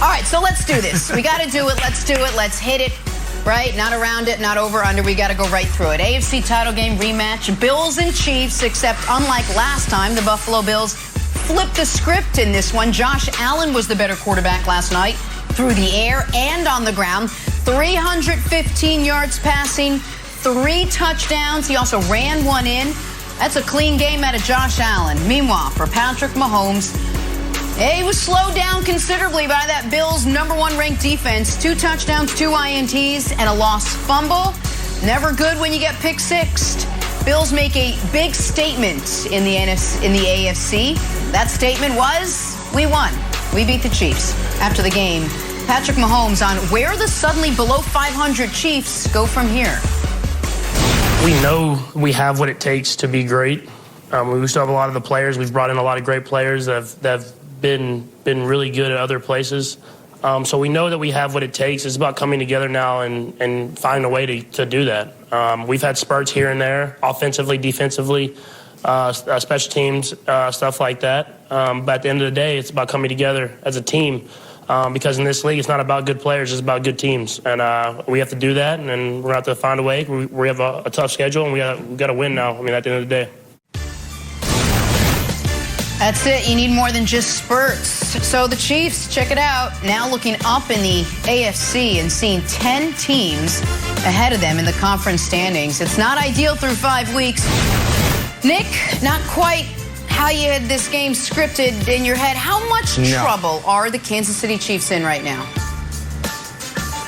All right, so let's do this. We got to do it. Let's do it. Let's hit it. Right? Not around it, not over, under. We got to go right through it. AFC title game rematch. Bills and Chiefs, except unlike last time, the Buffalo Bills flipped the script in this one. Josh Allen was the better quarterback last night through the air and on the ground. 315 yards passing, 3 touchdowns. He also ran one in. That's a clean game out of Josh Allen. Meanwhile, for Patrick Mahomes, he was slowed down considerably by that Bills' #1 ranked defense. 2 touchdowns, 2 INTs, and a lost fumble. Never good when you get pick-sixed. Bills make a big statement in the AFC. That statement was, we won. We beat the Chiefs. After the game, Patrick Mahomes on where the suddenly below 500 Chiefs go from here. We know we have what it takes to be great. We still have a lot of the players. We've brought in a lot of great players that have been really good at other places. So we know that we have what it takes. It's about coming together now and finding a way to do that. We've had spurts here and there, offensively, defensively, special teams, stuff like that. But at the end of the day, it's about coming together as a team. Because in this league, it's not about good players, it's about good teams. And we have to do that, and we're going to have to find a way. We have a tough schedule, and we got to win now, at the end of the day. That's it. You need more than just spurts. So the Chiefs, check it out, now looking up in the AFC and seeing 10 teams ahead of them in the conference standings. It's not ideal through 5 weeks. Nick, not quite how you had this game scripted in your head. How much trouble are the Kansas City Chiefs in right now?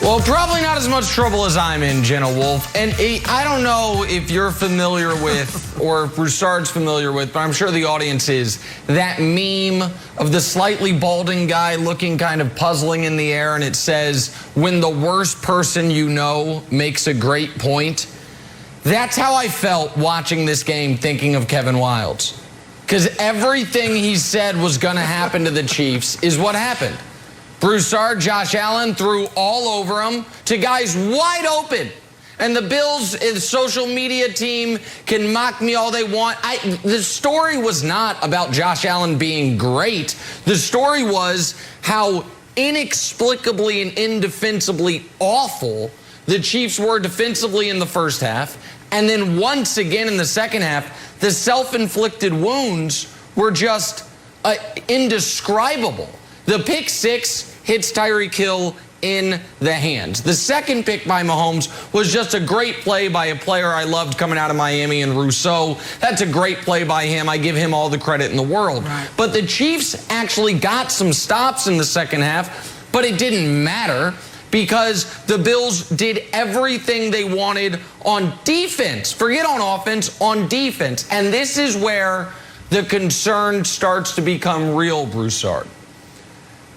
Well, probably not as much trouble as I'm in, Jenna Wolfe. And I don't know if you're familiar with or Broussard's familiar with, but I'm sure the audience is, that meme of the slightly balding guy looking kind of puzzling in the air, and it says, when the worst person you know makes a great point. That's how I felt watching this game, thinking of Kevin Wildes. Because everything he said was going to happen to the Chiefs is what happened. Broussard, Josh Allen threw all over him to guys wide open. And the Bills' social media team can mock me all they want. The story was not about Josh Allen being great. The story was how inexplicably and indefensibly awful the Chiefs were defensively in the first half. And then once again in the second half, the self-inflicted wounds were just indescribable. The pick six hits Tyreek Hill in the hands. The second pick by Mahomes was just a great play by a player I loved coming out of Miami, and Rousseau. That's a great play by him. I give him all the credit in the world. Right. But the Chiefs actually got some stops in the second half, but it didn't matter because the Bills did everything they wanted on defense. Forget on offense, on defense. And this is where the concern starts to become real, Broussard.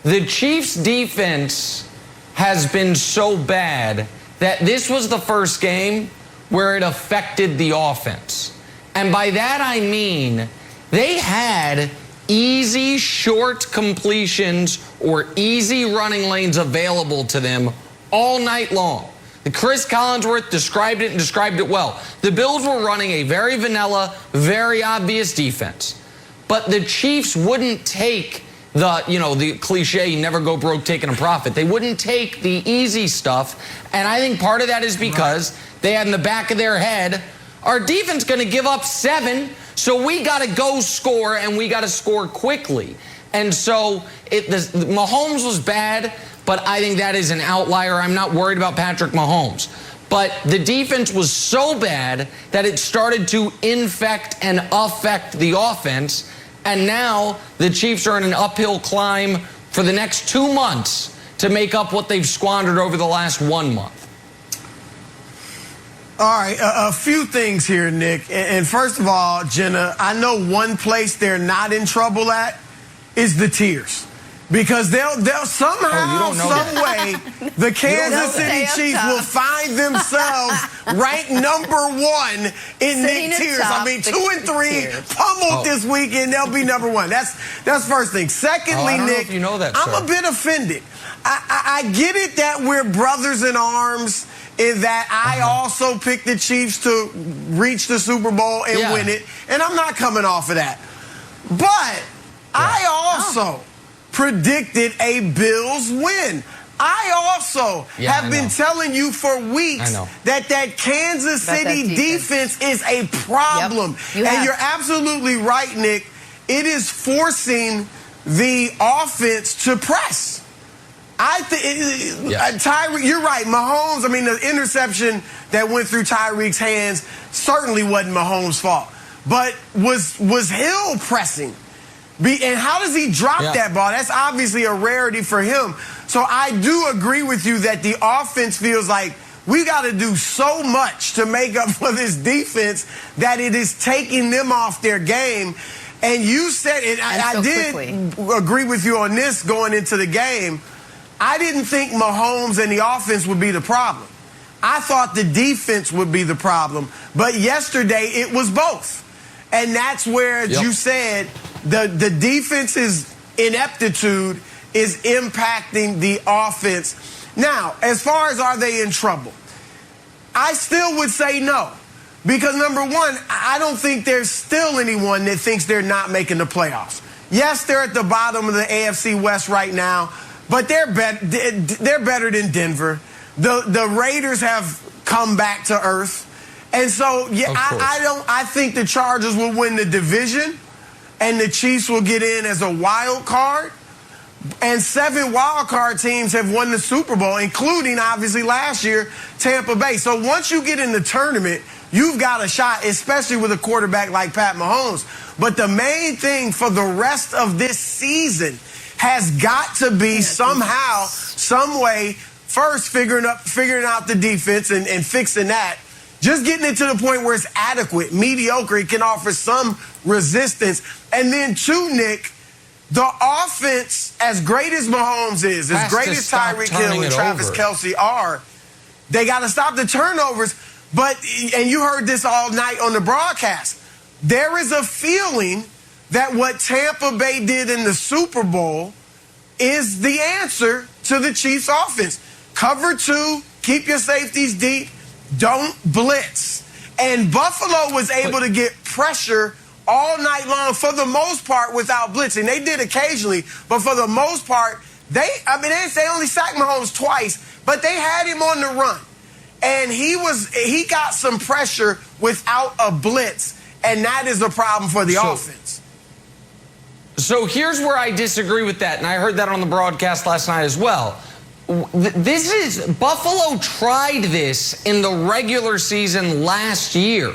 The Chiefs' defense has been so bad that this was the first game where it affected the offense. And by that I mean they had easy short completions or easy running lanes available to them all night long. Chris Collinsworth described it and described it well. The Bills were running a very vanilla, very obvious defense. But the Chiefs wouldn't take the cliche, never go broke taking a profit. They wouldn't take the easy stuff. And I think part of that is because they had in the back of their head, our defense going to give up 7, so we got to go score, and we got to score quickly. And so Mahomes was bad, but I think that is an outlier. I'm not worried about Patrick Mahomes. But the defense was so bad that it started to infect and affect the offense. And now the Chiefs are in an uphill climb for the next 2 months to make up what they've squandered over the last 1 month. All right, a few things here, Nick. And first of all, Jenna, I know one place they're not in trouble at is the tiers. Because they'll somehow, some way, the Kansas City Chiefs will find themselves ranked #1 in Nick tiers. I mean, 2 and 3 pummeled this weekend. They'll be #1. That's first thing. Secondly, Nick, you know that, I'm a bit offended. I get it that we're brothers in arms, in that I also picked the Chiefs to reach the Super Bowl and win it, and I'm not coming off of that. But I also predicted a Bills win. I also have been telling you for weeks that Kansas City defense is a problem. Yep. And you're absolutely right, Nick. It is forcing the offense to press. I think Tyreek, you're right. Mahomes, I mean, the interception that went through Tyreek's hands certainly wasn't Mahomes' fault, but was Hill pressing? And how does he drop that ball? That's obviously a rarity for him. So I do agree with you that the offense feels like we got to do so much to make up for this defense that it is taking them off their game. And you said, and I did agree with you on this going into the game. I didn't think Mahomes and the offense would be the problem. I thought the defense would be the problem. But yesterday it was both. And that's where, as you said, the defense's ineptitude is impacting the offense. Now, as far as are they in trouble, I still would say no. Because, number one, I don't think there's still anyone that thinks they're not making the playoffs. Yes, they're at the bottom of the AFC West right now, but they're better than Denver. The Raiders have come back to earth. And so, I think the Chargers will win the division, and the Chiefs will get in as a wild card. And 7 wild card teams have won the Super Bowl, including, obviously, last year, Tampa Bay. So once you get in the tournament, you've got a shot, especially with a quarterback like Pat Mahomes. But the main thing for the rest of this season has got to be somehow, some way, first figuring out the defense and fixing that. Just getting it to the point where it's adequate, mediocre, it can offer some resistance. And then, two, Nick, the offense, as great as Mahomes is, as great as Tyreek Hill and Travis Kelce are, they got to stop the turnovers. But, and you heard this all night on the broadcast, there is a feeling that what Tampa Bay did in the Super Bowl is the answer to the Chiefs' offense. Cover 2, keep your safeties deep, don't blitz. And Buffalo was able to get pressure all night long for the most part without blitzing. They did occasionally, but for the most part, they only sacked Mahomes twice, but they had him on the run. And he got some pressure without a blitz, and that is a problem for the offense. So here's where I disagree with that, and I heard that on the broadcast last night as well. Buffalo tried this in the regular season last year.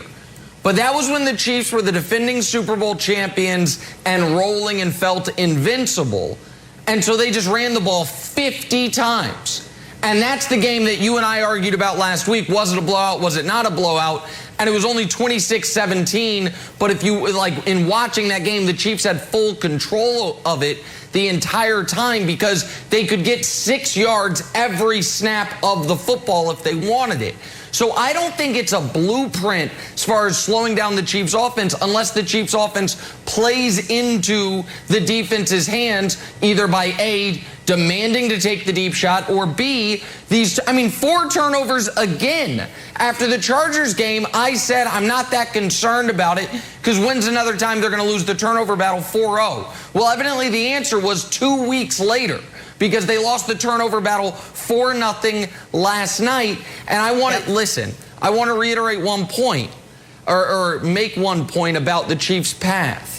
But that was when the Chiefs were the defending Super Bowl champions and rolling and felt invincible. And so they just ran the ball 50 times. And that's the game that you and I argued about last week. Was it a blowout? Was it not a blowout? And it was only 26-17. But if you, in watching that game, the Chiefs had full control of it the entire time because they could get 6 yards every snap of the football if they wanted it. So I don't think it's a blueprint as far as slowing down the Chiefs' offense unless the Chiefs' offense plays into the defense's hands, either by A, demanding to take the deep shot, or B, 4 turnovers again. After the Chargers game, I said I'm not that concerned about it because when's another time they're going to lose the turnover battle 4-0? Well, evidently the answer was 2 weeks later, because they lost the turnover battle 4-0 last night. And I want to reiterate one point, or make one point about the Chiefs' path.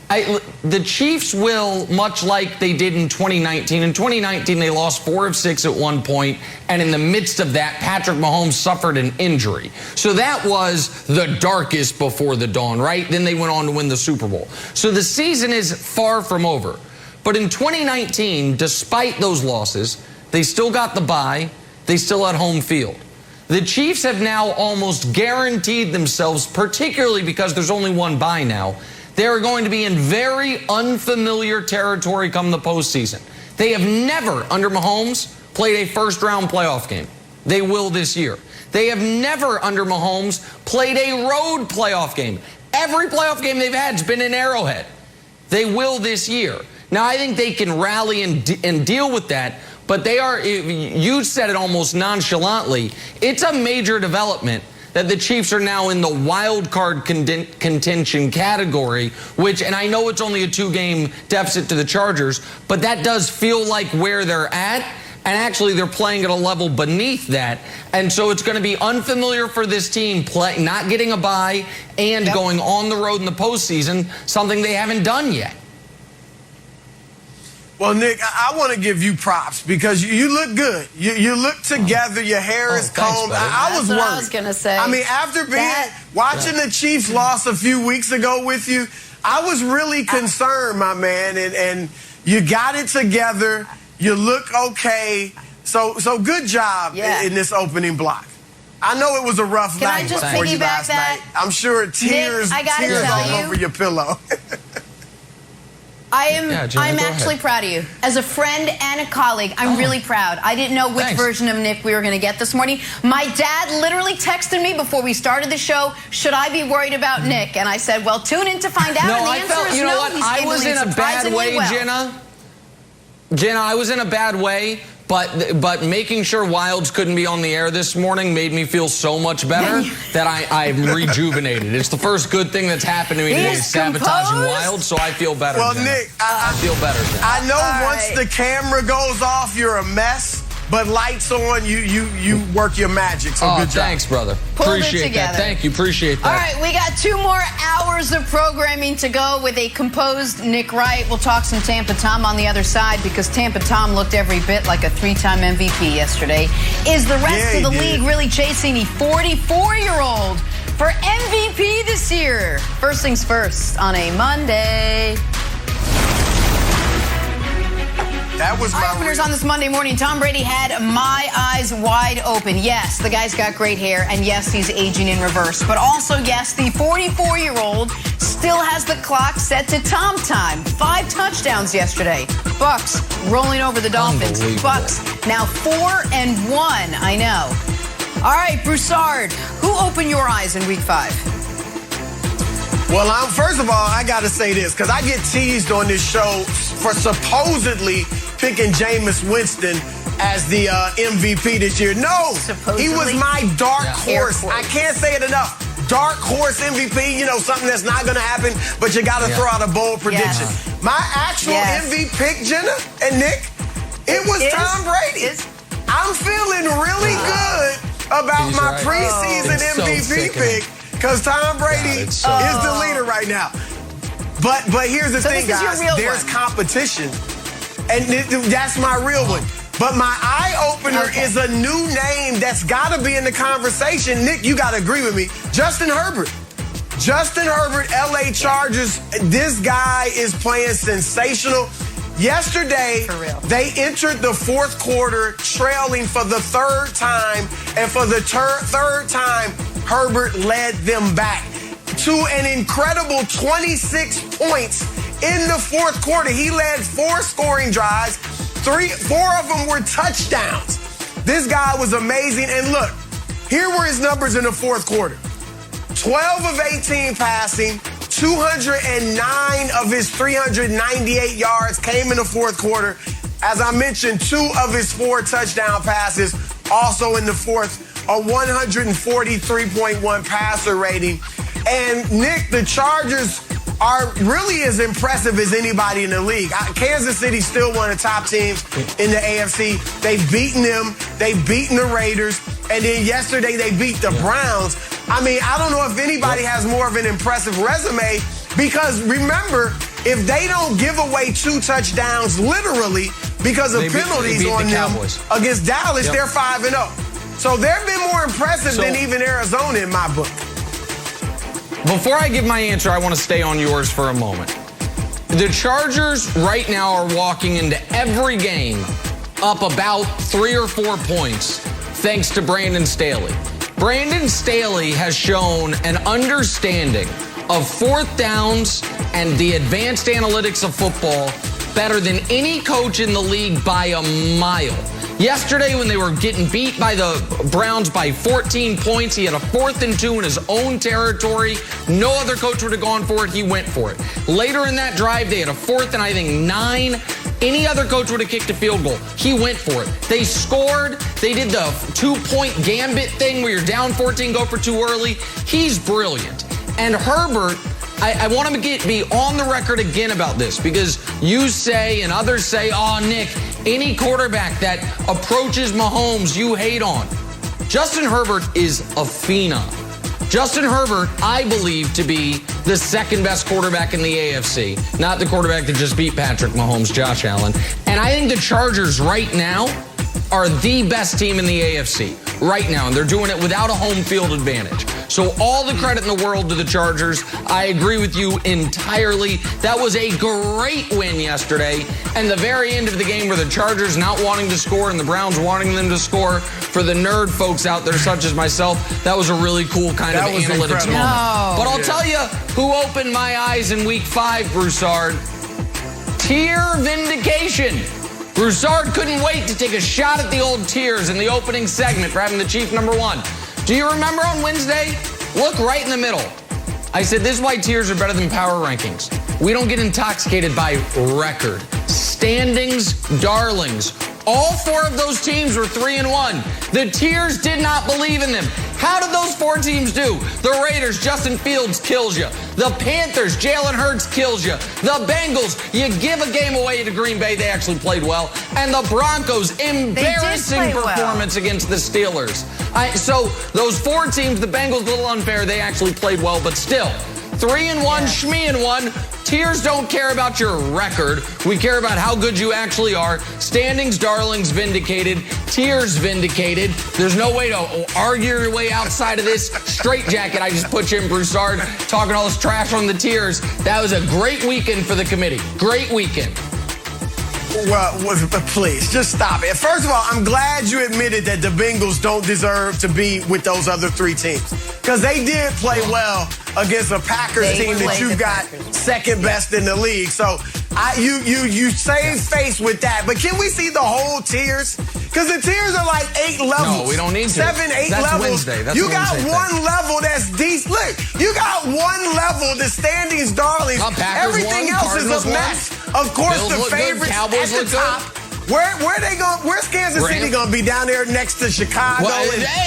The Chiefs will, much like they did in 2019. In 2019, they lost 4 of 6 at one point, and in the midst of that, Patrick Mahomes suffered an injury. So that was the darkest before the dawn, right? Then they went on to win the Super Bowl. So the season is far from over. But in 2019, despite those losses, they still got the bye. They still had home field. The Chiefs have now almost guaranteed themselves, particularly because there's only one bye now, they are going to be in very unfamiliar territory come the postseason. They have never, under Mahomes, played a first-round playoff game. They will this year. They have never, under Mahomes, played a road playoff game. Every playoff game they've had has been in Arrowhead. They will this year. Now, I think they can rally and deal with that, but they are, you said it almost nonchalantly, it's a major development that the Chiefs are now in the wild card contention category, which, and I know it's only a 2-game deficit to the Chargers, but that does feel like where they're at. And actually, they're playing at a level beneath that. And so it's going to be unfamiliar for this team, not getting a bye and going on the road in the postseason, something they haven't done yet. Well, Nick, I want to give you props because you look good. You look together. Your hair is combed. I was worried. I was going to say. I mean, after watching the Chiefs loss a few weeks ago with you, I was really concerned, my man. And you got it together. You look okay. So good job in this opening block. I know it was a rough night I just for you last night. I'm sure tears all over your pillow. I'm actually proud of you. As a friend and a colleague, I'm really proud. I didn't know which version of Nick we were going to get this morning. My dad literally texted me before we started the show, should I be worried about Nick? And I said, well, tune in to find out. No, and the I answer felt, is you know no. what? He's I was in a bad way, well. Jenna, I was in a bad way, but making sure Wilds couldn't be on the air this morning made me feel so much better that I'm rejuvenated. It's the first good thing that's happened to me today, sabotaging Wilds, so I feel better. Well, Jenna. Nick, I feel better. Jenna. I know once the camera goes off, you're a mess. But lights on, you work your magic. So good job. Thanks, brother. Appreciate that. Thank you. Appreciate that. All right, we got 2 more hours of programming to go with a composed Nick Wright. We'll talk some Tampa Tom on the other side because Tampa Tom looked every bit like a 3-time MVP yesterday. Is the rest of the league really chasing a 44-year-old for MVP this year? First things first on a Monday. That was my openers on this Monday morning. Tom Brady had my eyes wide open. Yes, the guy's got great hair, and yes, he's aging in reverse. But also, yes, the 44-year-old still has the clock set to Tom time. 5 touchdowns yesterday. Bucks rolling over the Dolphins. Bucks now 4-1. I know. All right, Broussard, who opened your eyes in Week 5? Well, first of all, I got to say this, because I get teased on this show for supposedly picking Jameis Winston as the MVP this year. No, he was my dark horse. I can't say it enough. Dark horse MVP, you know, something that's not going to happen, but you got to throw out a bold prediction. My actual MVP pick, Jenna and Nick, it was Tom Brady. I'm feeling really good about my preseason MVP pick. Because Tom Brady is the leader right now. But here's the thing, guys. There's competition. And that's my real one. But my eye-opener is a new name that's got to be in the conversation. Nick, you got to agree with me. Justin Herbert. Justin Herbert, L.A. Chargers. This guy is playing sensational. Yesterday, they entered the 4th quarter trailing for the 3rd time. And for the 3rd time, Herbert led them back to an incredible 26 points in the 4th quarter. He led 4 scoring drives. 4 of them were touchdowns. This guy was amazing. And look, here were his numbers in the 4th quarter. 12 of 18 passing, 209 of his 398 yards came in the 4th quarter. As I mentioned, 2 of his 4 touchdown passes also in the 4th. A 143.1 passer rating. And, Nick, the Chargers are really as impressive as anybody in the league. Kansas City still one of the top teams in the AFC. They've beaten them. They've beaten the Raiders. And then yesterday they beat the Browns. I mean, I don't know if anybody has more of an impressive resume because, remember, if they don't give away 2 touchdowns literally because of penalties on them against Dallas, they're 5-0. So they've been more impressive than even Arizona in my book. Before I give my answer, I want to stay on yours for a moment. The Chargers right now are walking into every game up about 3 or 4 points thanks to Brandon Staley. Brandon Staley has shown an understanding of 4th downs and the advanced analytics of football better than any coach in the league by a mile. Yesterday, when they were getting beat by the Browns by 14 points, he had a 4th and 2 in his own territory. No other coach would have gone for it. He went for it. Later in that drive, they had a 4th and I think 9. Any other coach would have kicked a field goal. He went for it. They scored. They did the 2-point gambit thing where you're down 14, go for 2 early. He's brilliant. And Herbert, I want him to be on the record again about this, because you say and others say, oh, Nick, any quarterback that approaches Mahomes you hate on. Justin Herbert is a phenom. Justin Herbert, I believe, to be the second best quarterback in the AFC, not the quarterback that just beat Patrick Mahomes, Josh Allen. And I think the Chargers right now are the best team in the AFC right now, and they're doing it without a home field advantage. So all the credit in the world to the Chargers. I agree with you entirely. That was a great win yesterday, and the very end of the game where the Chargers not wanting to score and the Browns wanting them to score, for the nerd folks out there such as myself, that was a really cool kind of analytics moment. But I'll tell you who opened my eyes in week 5, Broussard. Tier vindication. Broussard couldn't wait to take a shot at the old tiers in the opening segment for having the Chief number 1. Do you remember on Wednesday? Look right in the middle. I said, this is why tiers are better than power rankings. We don't get intoxicated by record. Standings, darlings. All 4 of those teams were 3-1. The tiers did not believe in them. How did those 4 teams do? The Raiders, Justin Fields kills you. The Panthers, Jalen Hurts kills you. The Bengals, you give a game away to Green Bay. They actually played well. And the Broncos, embarrassing performance against the Steelers. So those 4 teams, the Bengals, a little unfair. They actually played well, but still. 3-1, Shmee-1. Tiers don't care about your record. We care about how good you actually are. Standings, darlings, vindicated. Tiers, vindicated. There's no way to argue your way outside of this straitjacket I just put you in, Broussard, talking all this trash on the tiers. That was a great weekend for the committee. Great weekend. Well, please, just stop it. First of all, I'm glad you admitted that the Bengals don't deserve to be with those other 3 teams, because they did play well against a Packers team that you got second best in the league. So you save face with that. But can we see the whole tiers? Because the tiers are like 8 levels. No, we don't need to. 7, 8 that's levels. Wednesday. That's you got Wednesday one thing. level that's decent. Look, you got one level, the standings, darlings. Everything else is a mess. Of course, Bills the favorites at the top. Where they going? Where's Kansas City going to be? Down there next to Chicago,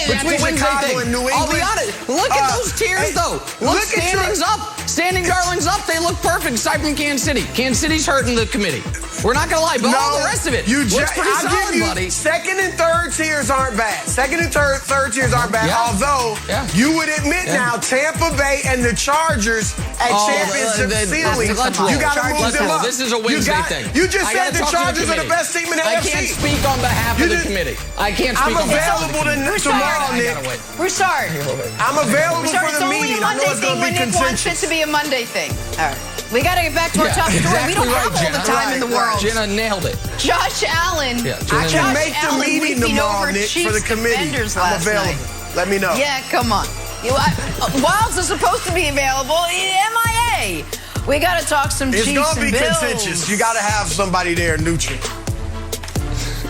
between Chicago and New England. I'll be honest. Look at those tiers, though. Look standings up, standing darlings up. They look perfect. Aside from Kansas City. Kansas City's hurting the committee. We're not gonna lie, but all the rest of it looks pretty solid, buddy. Second and third tiers aren't bad. Second and third tiers aren't bad. Although you would admit now, Tampa Bay and the Chargers at championship ceiling, you got to move them up. This is a Wednesday thing. You just said the Chargers are the best team in the AFC. I can't speak on behalf of the committee. I can't speak on behalf of the committee. I'm available tomorrow, Nick. Broussard. I'm available for the meeting. I know it's going to be contentious. It to be a Monday thing. All right. We got to get back to our top story. We don't have all the time in the world. Jenna nailed it. Josh Allen. I can make the meeting tomorrow, Nick, for the committee. I'm available. Let me know. Yeah, come on. Wilds is supposed to be available. MIA. We got to talk some Chiefs and Bills. It's going to be contentious. You got to have somebody there neutral.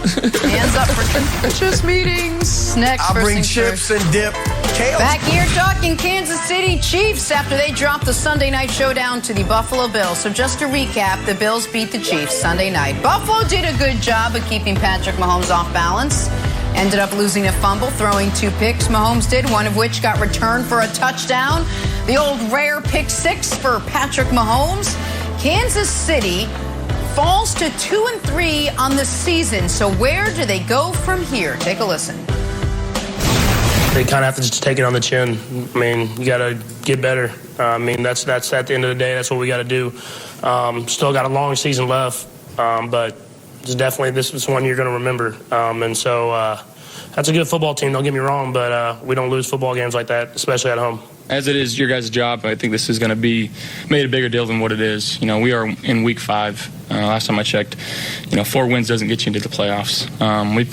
Hands up for contentious meetings. Next, I'll bring chips and dip. Back here talking Kansas City Chiefs after they dropped the Sunday night showdown to the Buffalo Bills. So just to recap, the Bills beat the Chiefs Sunday night. Buffalo did a good job of keeping Patrick Mahomes off balance. Ended up losing a fumble, throwing 2 picks. Mahomes did, one of which got returned for a touchdown. The old rare pick 6 for Patrick Mahomes. Kansas City falls to 2-3 on the season. So where do they go from here? Take a listen. They kind of have to just take it on the chin. I mean, you got to get better. I mean, that's at the end of the day, that's what we got to do. Still got a long season left, but it's definitely this is one you're going to remember. And so that's a good football team, don't get me wrong, but we don't lose football games like that, especially at home. As it is your guys' job, I think this is going to be made a bigger deal than what it is. You know, we are in week 5. Last time I checked, 4 wins doesn't get you into the playoffs.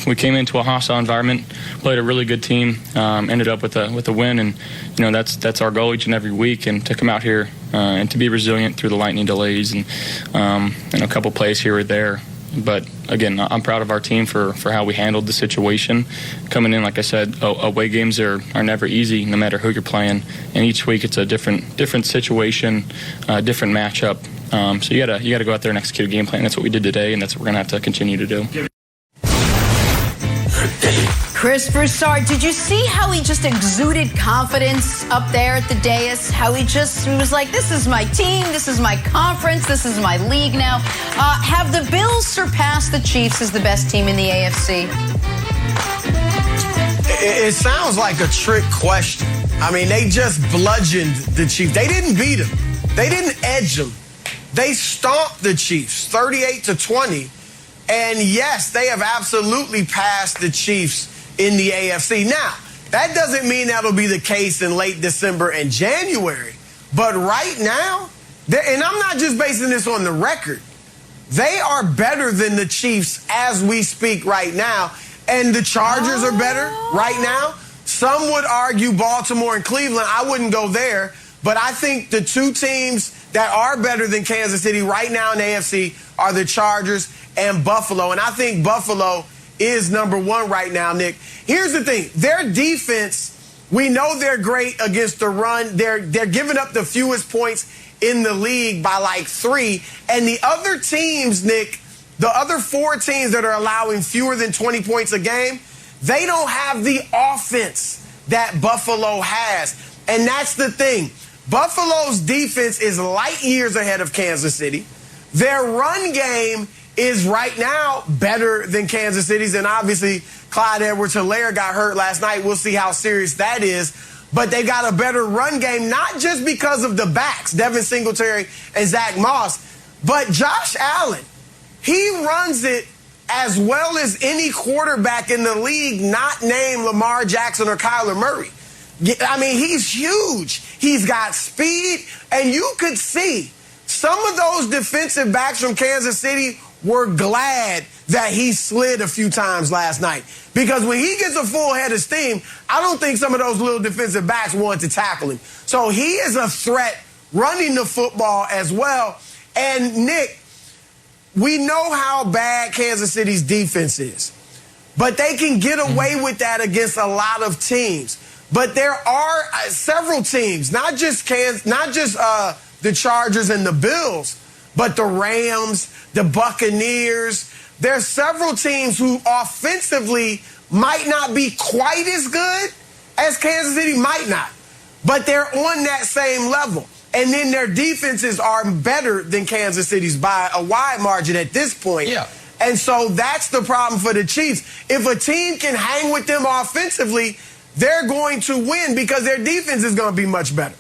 We came into a hostile environment, played a really good team, ended up with a win, and that's our goal each and every week. And to come out here and to be resilient through the lightning delays and a couple plays here or there. But again, I'm proud of our team for how we handled the situation. Coming in, like I said, away games are never easy, no matter who you're playing. And each week it's a different situation, different matchup. So you gotta go out there and execute a game plan. That's what we did today, and that's what we're gonna have to continue to do. Chris Broussard, did you see how he just exuded confidence up there at the dais? How he was like, this is my team, this is my conference, this is my league now. Have the Bills surpassed the Chiefs as the best team in the AFC? It sounds like a trick question. I mean, they just bludgeoned the Chiefs. They didn't beat them. They didn't edge them. They stomped the Chiefs 38-20. And yes, they have absolutely passed the Chiefs in the AFC. Now, that doesn't mean that'll be the case in late December and January. But right now, and I'm not just basing this on the record, they are better than the Chiefs as we speak right now. And the Chargers are better right now. Some would argue Baltimore and Cleveland. I wouldn't go there. But I think the two teams that are better than Kansas City right now in the AFC are the Chargers and Buffalo. And I think Buffalo is number one right now, Nick. Here's the thing. Their defense, we know they're great against the run. They're giving up the fewest points in the league by like 3. And the other teams, Nick, the other 4 teams that are allowing fewer than 20 points a game, they don't have the offense that Buffalo has. And that's the thing. Buffalo's defense is light years ahead of Kansas City. Their run game is right now better than Kansas City's. And obviously, Clyde Edwards-Helaire got hurt last night. We'll see how serious that is. But they got a better run game, not just because of the backs, Devin Singletary and Zach Moss, but Josh Allen. He runs it as well as any quarterback in the league not named Lamar Jackson or Kyler Murray. I mean, he's huge. He's got speed. And you could see some of those defensive backs from Kansas City were glad that he slid a few times last night. Because when he gets a full head of steam, I don't think some of those little defensive backs want to tackle him. So he is a threat running the football as well. And, Nick, we know how bad Kansas City's defense is. But they can get away with that against a lot of teams. But there are several teams, not just the Chargers and the Bills, but the Rams, the Buccaneers. There's several teams who offensively might not be quite as good as Kansas City, might not. But they're on that same level. And then their defenses are better than Kansas City's by a wide margin at this point. Yeah. And so that's the problem for the Chiefs. If a team can hang with them offensively, they're going to win because their defense is going to be much better.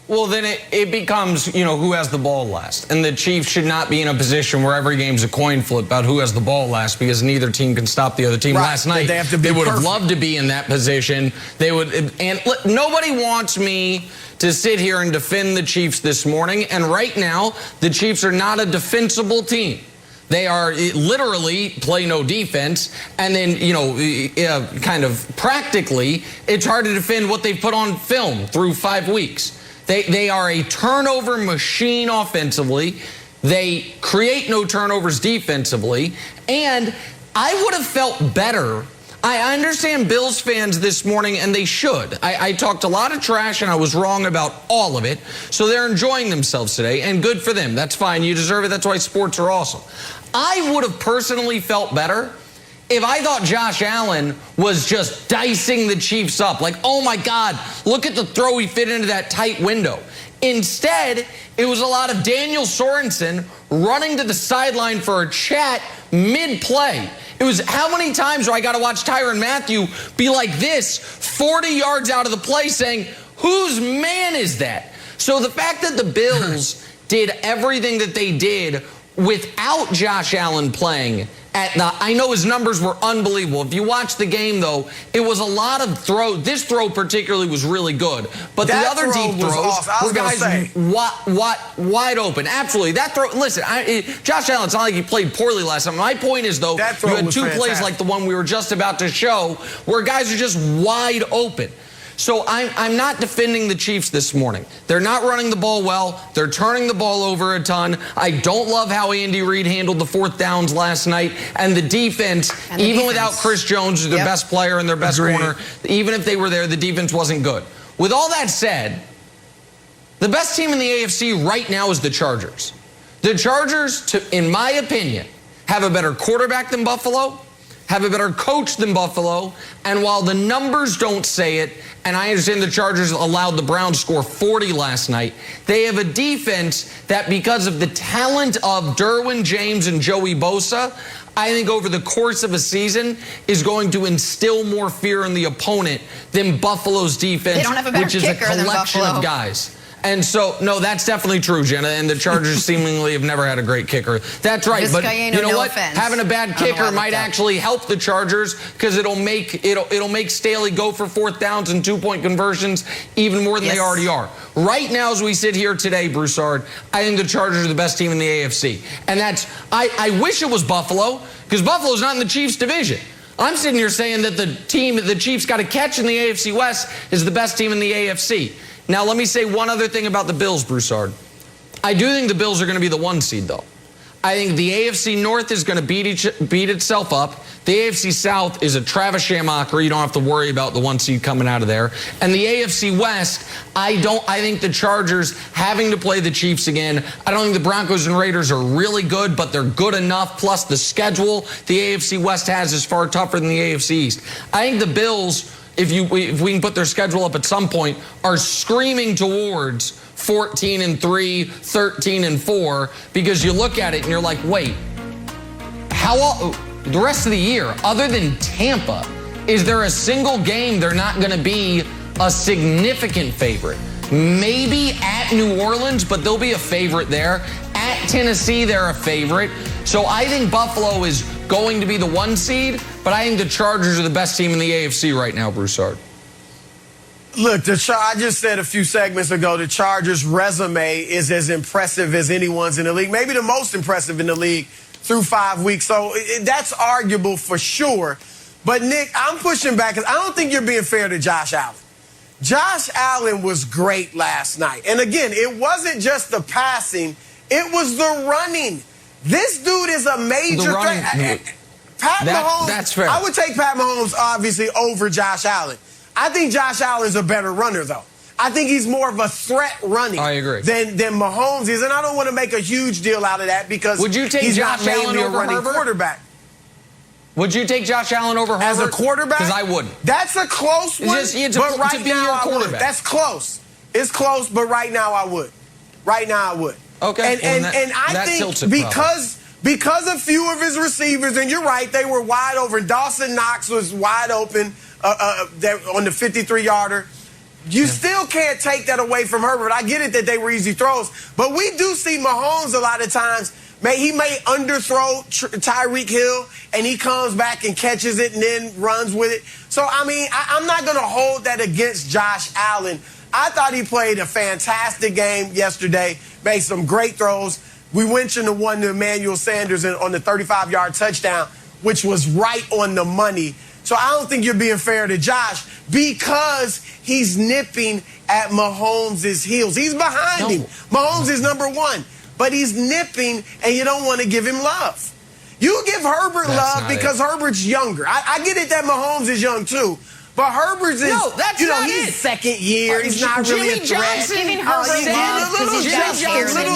Well, then it becomes, who has the ball last. And the Chiefs should not be in a position where every game's a coin flip about who has the ball last because neither team can stop the other team. Right. Last night, they would have loved to be in that position. They would, and nobody wants me to sit here and defend the Chiefs this morning. And right now, the Chiefs are not a defensible team. They are literally play no defense. And then, kind of practically, it's hard to defend what they've put on film through 5 weeks. They are a turnover machine offensively. They create no turnovers defensively. And I would have felt better. I understand Bills fans this morning, and they should. I talked a lot of trash, and I was wrong about all of it. So they're enjoying themselves today, and good for them. That's fine. You deserve it. That's why sports are awesome. I would have personally felt better if I thought Josh Allen was just dicing the Chiefs up. Like, oh, my God, look at the throw he fit into that tight window. Instead, it was a lot of Daniel Sorensen running to the sideline for a chat mid-play. It was how many times do I got to watch Tyrann Mathieu be like this, 40 yards out of the play saying, whose man is that? So the fact that the Bills did everything that they did without Josh Allen playing I know his numbers were unbelievable. If you watch the game, though, it was a lot of throws. This throw particularly was really good. But that the other deep throws were guys wide open. Absolutely. That throw, listen, Josh Allen, it's not like he played poorly last time. My point is, though, you had two plays like the one we were just about to show where guys are just wide open. So I'm not defending the Chiefs this morning. They're not running the ball well. They're turning the ball over a ton. I don't love how Andy Reid handled the fourth downs last night. And the defense, even without Chris Jones, who's their best player and their best corner, even if they were there, the defense wasn't good. With all that said, the best team in the AFC right now is the Chargers. The Chargers, in my opinion, have a better quarterback than Buffalo, have a better coach than Buffalo, and while the numbers don't say it, and I understand the Chargers allowed the Browns score 40 last night, they have a defense that, because of the talent of Derwin James and Joey Bosa, I think over the course of a season is going to instill more fear in the opponent than Buffalo's defense, which is a collection of guys. And so, no, that's definitely true, Jenna. And the Chargers seemingly have never had a great kicker. That's right. But you know what? Having a bad kicker might actually help the Chargers because it'll make Staley go for 4th downs and 2-point conversions even more than they already are. Right now, as we sit here today, Broussard, I think the Chargers are the best team in the AFC. And I wish it was Buffalo, because Buffalo's not in the Chiefs division. I'm sitting here saying that the team that the Chiefs got to catch in the AFC West is the best team in the AFC. Now, let me say one other thing about the Bills, Broussard. I do think the Bills are going to be the 1 seed, though. I think the AFC North is going to beat itself up. The AFC South is a Travis Shamrocker. You don't have to worry about the 1 seed coming out of there. And the AFC West, I think the Chargers having to play the Chiefs again. I don't think the Broncos and Raiders are really good, but they're good enough. Plus, the schedule the AFC West has is far tougher than the AFC East. I think the Bills, if we can put their schedule up at some point, are screaming towards 14-3, 13-4, because you look at it and you're like, wait, the rest of the year, other than Tampa, is there a single game they're not going to be a significant favorite? Maybe at New Orleans, but they'll be a favorite there. At Tennessee, they're a favorite. So I think Buffalo is going to be the 1 seed, but I think the Chargers are the best team in the AFC right now, Broussard. Look, I just said a few segments ago, the Chargers' resume is as impressive as anyone's in the league, maybe the most impressive in the league through 5 weeks. So that's arguable for sure. But, Nick, I'm pushing back because I don't think you're being fair to Josh Allen. Josh Allen was great last night. And, again, it wasn't just the passing. It was the running. This dude is a major threat. Mahomes, that's fair. I would take Pat Mahomes, obviously, over Josh Allen. I think Josh Allen's a better runner, though. I think he's more of a threat running than Mahomes is. And I don't want to make a huge deal out of that because would you take he's Josh not Allen mainly a over running Herbert? quarterback. Would you take Josh Allen over Herbert? As a quarterback? Because I wouldn't. That's a close one, but right now I would. That's close. It's close, but right now I would. Right now I would. Okay. And I think because a few of his receivers, and you're right, they were wide open. Dawson Knox was wide open on the 53-yarder. You still can't take that away from Herbert. I get it that they were easy throws, but we do see Mahomes a lot of times. He may underthrow Tyreek Hill, and he comes back and catches it and then runs with it. So, I mean, I'm not going to hold that against Josh Allen. I thought he played a fantastic game yesterday, made some great throws. We mentioned the one to Emmanuel Sanders on the 35-yard touchdown, which was right on the money. So I don't think you're being fair to Josh because he's nipping at Mahomes' heels. He's behind him. Mahomes is number 1. But he's nipping, and you don't want to give him love. You give Herbert love because Herbert's younger. I get it that Mahomes is young, too. But Herbert's is, he's second year. He's not really a threat. Jimmy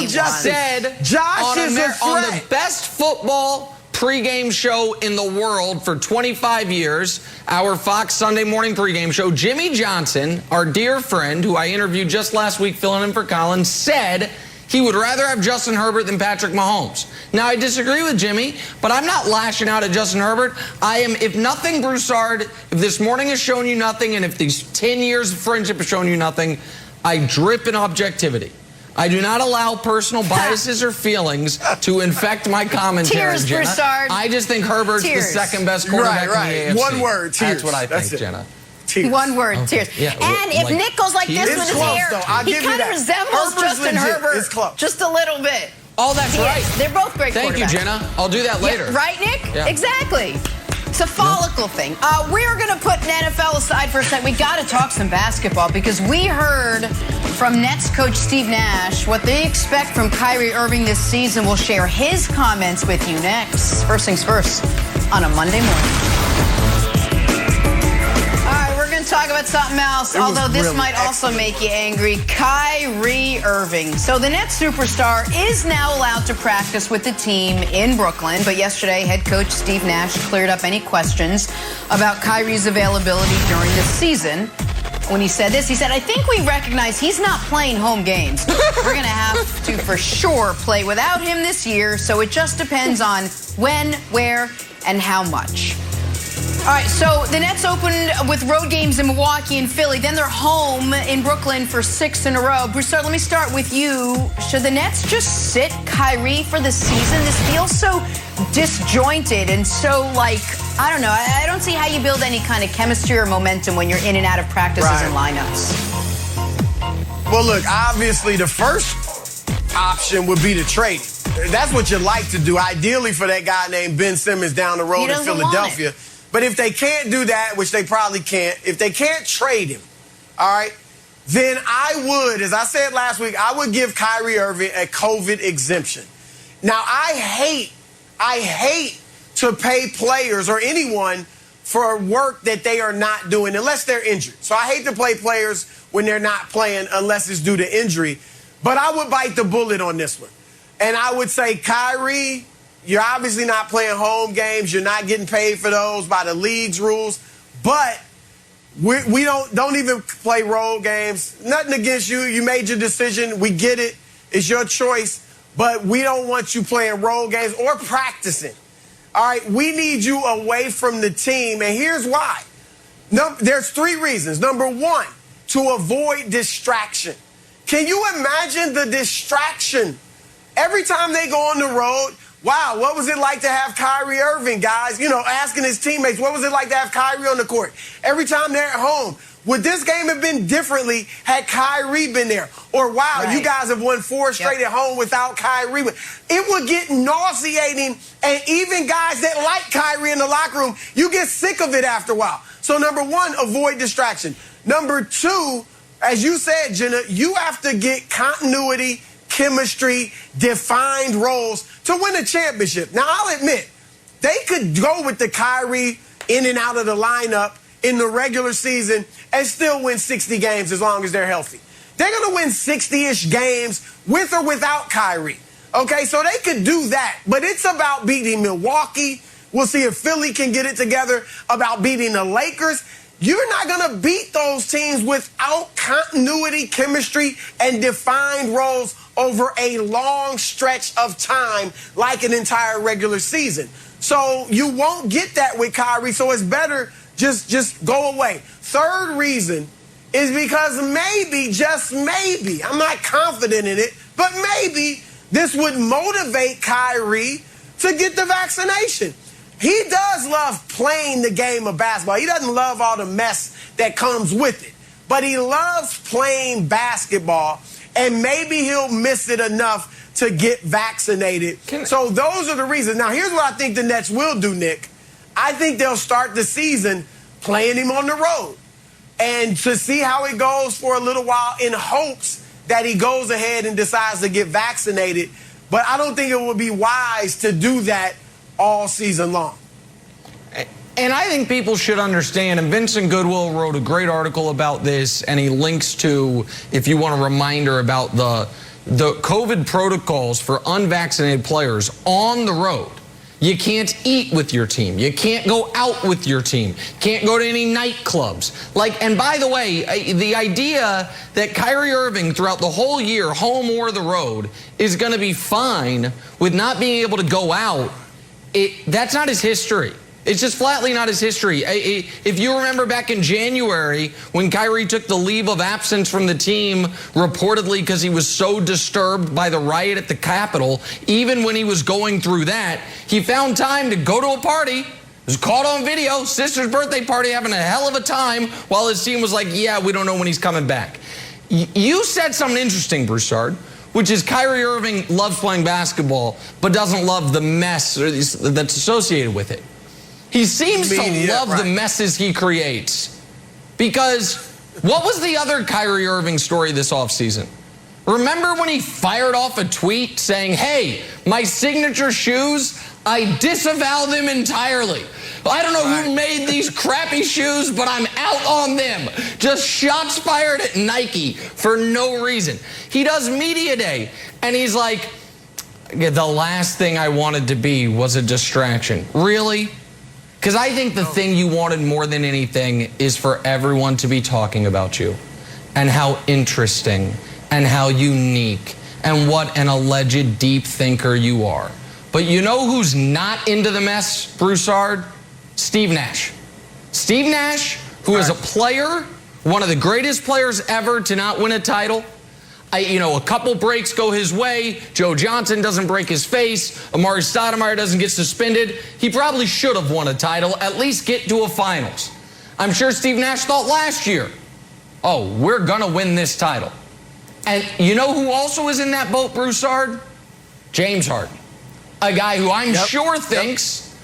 Johnson said Josh is a threat. On the best football pregame show in the world for 25 years, our Fox Sunday morning pregame show, Jimmy Johnson, our dear friend, who I interviewed just last week filling in for Colin, said he would rather have Justin Herbert than Patrick Mahomes. Now, I disagree with Jimmy, but I'm not lashing out at Justin Herbert. I am, if nothing, Broussard, if this morning has shown you nothing, and if these 10 years of friendship have shown you nothing, I drip in objectivity. I do not allow personal biases or feelings to infect my commentary, Tears, Jenna. Broussard. I just think Herbert's the second best quarterback in the AFC. One word, tears. That's what I think, Jenna. Tears. One word, tears. Yeah, and if Nick goes like this with his hair, he kind of resembles Justin Herbert just a little bit. Oh, that's right. They're both great quarterbacks. Thank you, Jenna. I'll do that later. Yeah, right, Nick? Yeah. Exactly. It's a follicle thing. We're going to put NFL aside for a second. We got to talk some basketball because we heard from Nets coach Steve Nash what they expect from Kyrie Irving this season. We'll share his comments with you next. First things first on a Monday morning. talk about something else, although this might also make you angry. Kyrie Irving. So the Nets superstar is now allowed to practice with the team in Brooklyn, but yesterday head coach Steve Nash cleared up any questions about Kyrie's availability during the season. When he said this, he said, I think we recognize he's not playing home games. We're going to have to for sure play without him this year, so it just depends on when, where, and how much. All right, so the Nets opened with road games in Milwaukee and Philly. Then they're home in Brooklyn for 6 in a row. Broussard, let me start with you. Should the Nets just sit Kyrie for the season? This feels so disjointed and so, I don't know. I don't see how you build any kind of chemistry or momentum when you're in and out of practices and lineups. Well, look, obviously the first option would be to trade him. That's what you like to do, ideally for that guy named Ben Simmons down the road in Philadelphia. But if they can't do that, which they probably can't, if they can't trade him, all right, then I would, as I said last week, I would give Kyrie Irving a COVID exemption. Now, I hate to pay players or anyone for work that they are not doing unless they're injured. So I hate to play players when they're not playing unless it's due to injury. But I would bite the bullet on this one. And I would say, Kyrie, you're obviously not playing home games. You're not getting paid for those by the league's rules. But we don't even play road games. Nothing against you. You made your decision. We get it. It's your choice. But we don't want you playing road games or practicing. All right, we need you away from the team. And here's why. There's 3 reasons. Number 1, to avoid distraction. Can you imagine the distraction? Every time they go on the road, wow, what was it like to have Kyrie Irving, guys? You know, asking his teammates, what was it like to have Kyrie on the court? Every time they're at home, would this game have been differently had Kyrie been there? Or, wow, you guys have won 4 straight at home without Kyrie. It would get nauseating, and even guys that like Kyrie in the locker room, you get sick of it after a while. So, number 1, avoid distraction. Number 2, as you said, Jenna, you have to get continuity, chemistry, defined roles to win a championship. Now, I'll admit, they could go with the Kyrie in and out of the lineup in the regular season and still win 60 games as long as they're healthy. They're going to win 60-ish games with or without Kyrie. Okay, so they could do that. But it's about beating Milwaukee. We'll see if Philly can get it together, about beating the Lakers. You're not going to beat those teams without continuity, chemistry, and defined roles over a long stretch of time, like an entire regular season. So you won't get that with Kyrie, so it's better just go away. 3rd reason is because maybe, just maybe, I'm not confident in it, but maybe this would motivate Kyrie to get the vaccination. He does love playing the game of basketball. He doesn't love all the mess that comes with it. But he loves playing basketball, and maybe he'll miss it enough to get vaccinated. So those are the reasons. Now, here's what I think the Nets will do, Nick. I think they'll start the season playing him on the road and to see how it goes for a little while in hopes that he goes ahead and decides to get vaccinated. But I don't think it would be wise to do that all season long. And I think people should understand, and Vincent Goodwill wrote a great article about this, and he links to, if you want a reminder about the COVID protocols for unvaccinated players on the road. You can't eat with your team. You can't go out with your team. Can't go to any nightclubs. And by the way, the idea that Kyrie Irving throughout the whole year, home or the road, is going to be fine with not being able to go out, that's not his history. It's just flatly not his history. If you remember back in January when Kyrie took the leave of absence from the team, reportedly because he was so disturbed by the riot at the Capitol, even when he was going through that, he found time to go to a party. Was caught on video, sister's birthday party, having a hell of a time, while his team was like, yeah, we don't know when he's coming back. You said something interesting, Broussard, which is Kyrie Irving loves playing basketball, but doesn't love the mess that's associated with it. He seems to love the messes he creates. Because what was the other Kyrie Irving story this offseason? Remember when he fired off a tweet saying, hey, my signature shoes, I disavow them entirely. I don't know who made these crappy shoes, but I'm out on them. Just shots fired at Nike for no reason. He does media day, and he's like, the last thing I wanted to be was a distraction. Really? Because I think the thing you wanted more than anything is for everyone to be talking about you and how interesting and how unique and what an alleged deep thinker you are. But you know who's not into the mess, Broussard? Steve Nash. Steve Nash, who is a player, one of the greatest players ever to not win a title. A couple breaks go his way. Joe Johnson doesn't break his face. Amari Stoudemire doesn't get suspended. He probably should have won a title, at least get to a finals. I'm sure Steve Nash thought last year, oh, we're going to win this title. And you know who also is in that boat, Broussard? James Harden. A guy who I'm sure thinks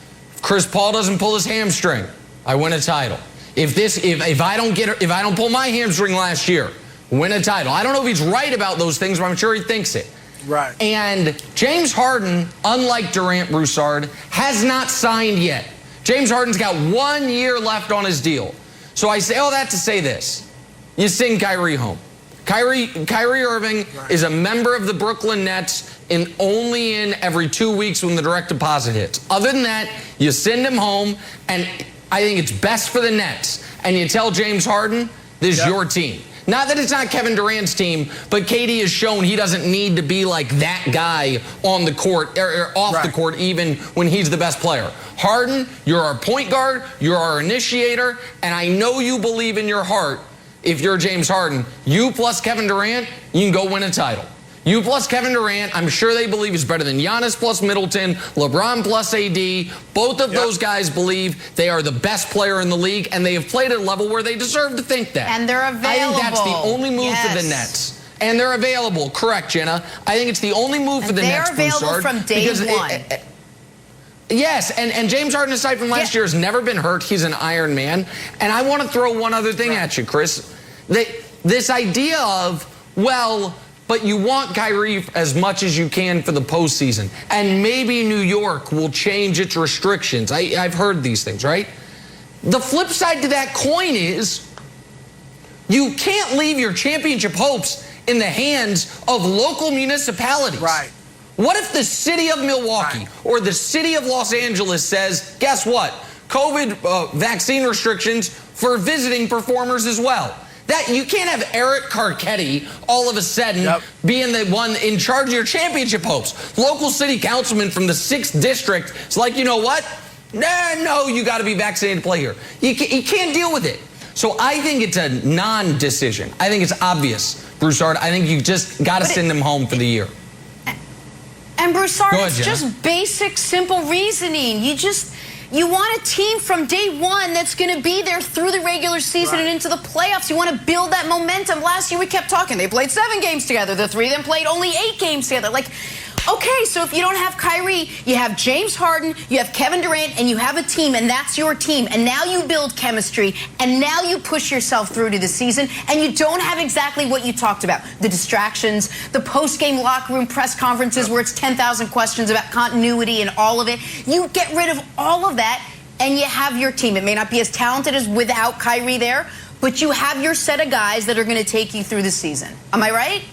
Chris Paul doesn't pull his hamstring, I win a title. If I don't pull my hamstring last year, win a title. I don't know if he's right about those things, but I'm sure he thinks it. Right. And James Harden, unlike Durant, Broussard, has not signed yet. James Harden's got 1 year left on his deal. So I say all that to say this. You send Kyrie home. Kyrie Irving is a member of the Brooklyn Nets and only in every 2 weeks when the direct deposit hits. Other than that, you send him home, and I think it's best for the Nets. And you tell James Harden, this is your team. Not that it's not Kevin Durant's team, but KD has shown he doesn't need to be like that guy on the court or off the court even when he's the best player. Harden, you're our point guard, you're our initiator, and I know you believe in your heart, if you're James Harden, you plus Kevin Durant, you can go win a title. You plus Kevin Durant, I'm sure they believe is better than Giannis plus Middleton, LeBron plus AD. Both of those guys believe they are the best player in the league, and they have played at a level where they deserve to think that. And they're available. I think that's the only move for the Nets. And they're available. Correct, Jenna. I think it's the only move for the Nets, Broussard. They're available from day one. Yes, and James Harden, aside from last year, has never been hurt. He's an Iron Man. And I want to throw one other thing at you, Chris. This idea of, well, but you want Kyrie as much as you can for the postseason. And maybe New York will change its restrictions. I've heard these things, right? The flip side to that coin is you can't leave your championship hopes in the hands of local municipalities. Right. What if the city of Milwaukee or the city of Los Angeles says, guess what? COVID vaccine restrictions for visiting performers as well. That you can't have Eric Carcetti all of a sudden being the one in charge of your championship hopes. Local city councilman from the 6th district is like, you know what? No, you got to be vaccinated to play here. You can't deal with it. So I think it's a non-decision. I think it's obvious, Broussard. I think you just got to send them home for the year. And Broussard, it's Jenna. just basic, simple reasoning. You want a team from day one that's going to be there through the regular season and into the playoffs. You want to build that momentum. Last year we kept talking. They played 7 games together. The 3 of them played only 8 games together. Okay, so if you don't have Kyrie, you have James Harden, you have Kevin Durant, and you have a team, and that's your team. And now you build chemistry, and now you push yourself through to the season, and you don't have exactly what you talked about. The distractions, the post-game locker room press conferences where it's 10,000 questions about continuity and all of it. You get rid of all of that, and you have your team. It may not be as talented as without Kyrie there, but you have your set of guys that are going to take you through the season. Am I right?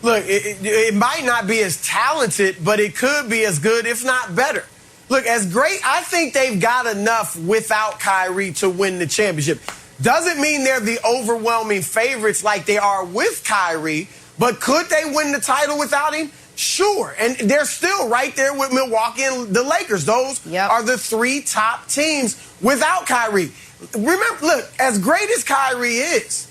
Look, it might not be as talented, but it could be as good, if not better. Look, as great, I think they've got enough without Kyrie to win the championship. Doesn't mean they're the overwhelming favorites like they are with Kyrie, but could they win the title without him? Sure. And they're still right there with Milwaukee and the Lakers. Those are the 3 top teams without Kyrie. Remember, look, as great as Kyrie is,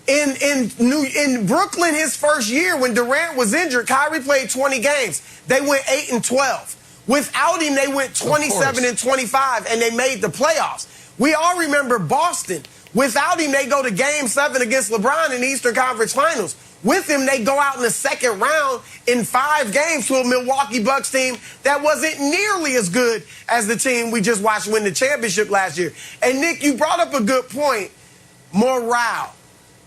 in Brooklyn, his first year when Durant was injured, Kyrie played 20 games. They went 8-12. Without him, they went 27-25, and they made the playoffs. We all remember Boston. Without him, they go to Game 7 against LeBron in the Eastern Conference Finals. With him, they go out in the second round in 5 games to a Milwaukee Bucks team that wasn't nearly as good as the team we just watched win the championship last year. And, Nick, you brought up a good point, morale.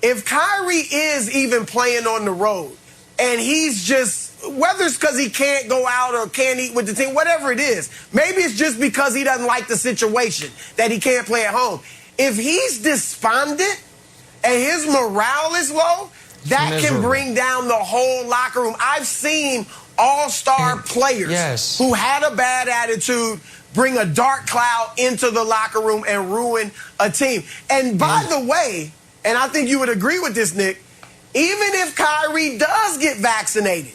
If Kyrie is even playing on the road, and he's just, whether it's because he can't go out or can't eat with the team, whatever it is, maybe it's just because he doesn't like the situation that he can't play at home. If he's despondent and his morale is low, that can bring down the whole locker room. I've seen all-star players who had a bad attitude bring a dark cloud into the locker room and ruin a team. And by the way, and I think you would agree with this, Nick, even if Kyrie does get vaccinated,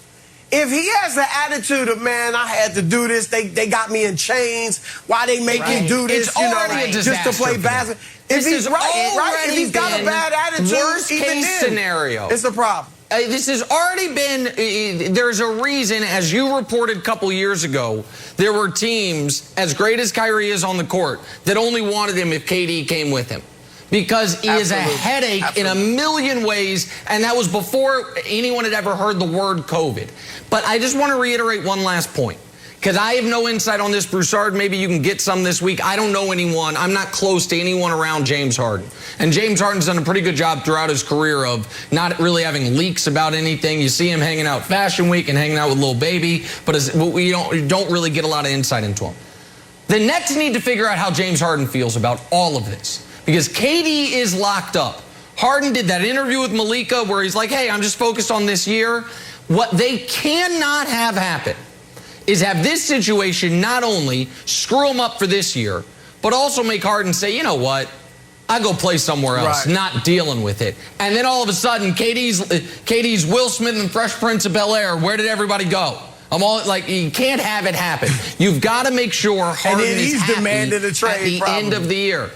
if he has the attitude of, man, I had to do this, they got me in chains, why they make me do this, just to play basketball. If he's if he's got a bad attitude, worst case scenario, it's a problem. This has already been, there's a reason, as you reported a couple years ago, there were teams, as great as Kyrie is on the court, that only wanted him if KD came with him. Because he is a headache in a million ways, and that was before anyone had ever heard the word COVID. But I just want to reiterate one last point, because I have no insight on this, Broussard. Maybe you can get some this week. I don't know anyone. I'm not close to anyone around James Harden. And James Harden's done a pretty good job throughout his career of not really having leaks about anything. You see him hanging out Fashion Week and hanging out with Lil Baby, but we don't really get a lot of insight into him. The Nets need to figure out how James Harden feels about all of this, because KD is locked up. Harden did that interview with Malika where he's like, hey, I'm just focused on this year. What they cannot have happen is have this situation not only screw him up for this year, but also make Harden say, you know what, I go play somewhere else, not dealing with it. And then all of a sudden, KD's Will Smith and Fresh Prince of Bel-Air. Where did everybody go? I'm all like, you can't have it happen. You've got to make sure Harden is happy demanding a trade, at the end of the year.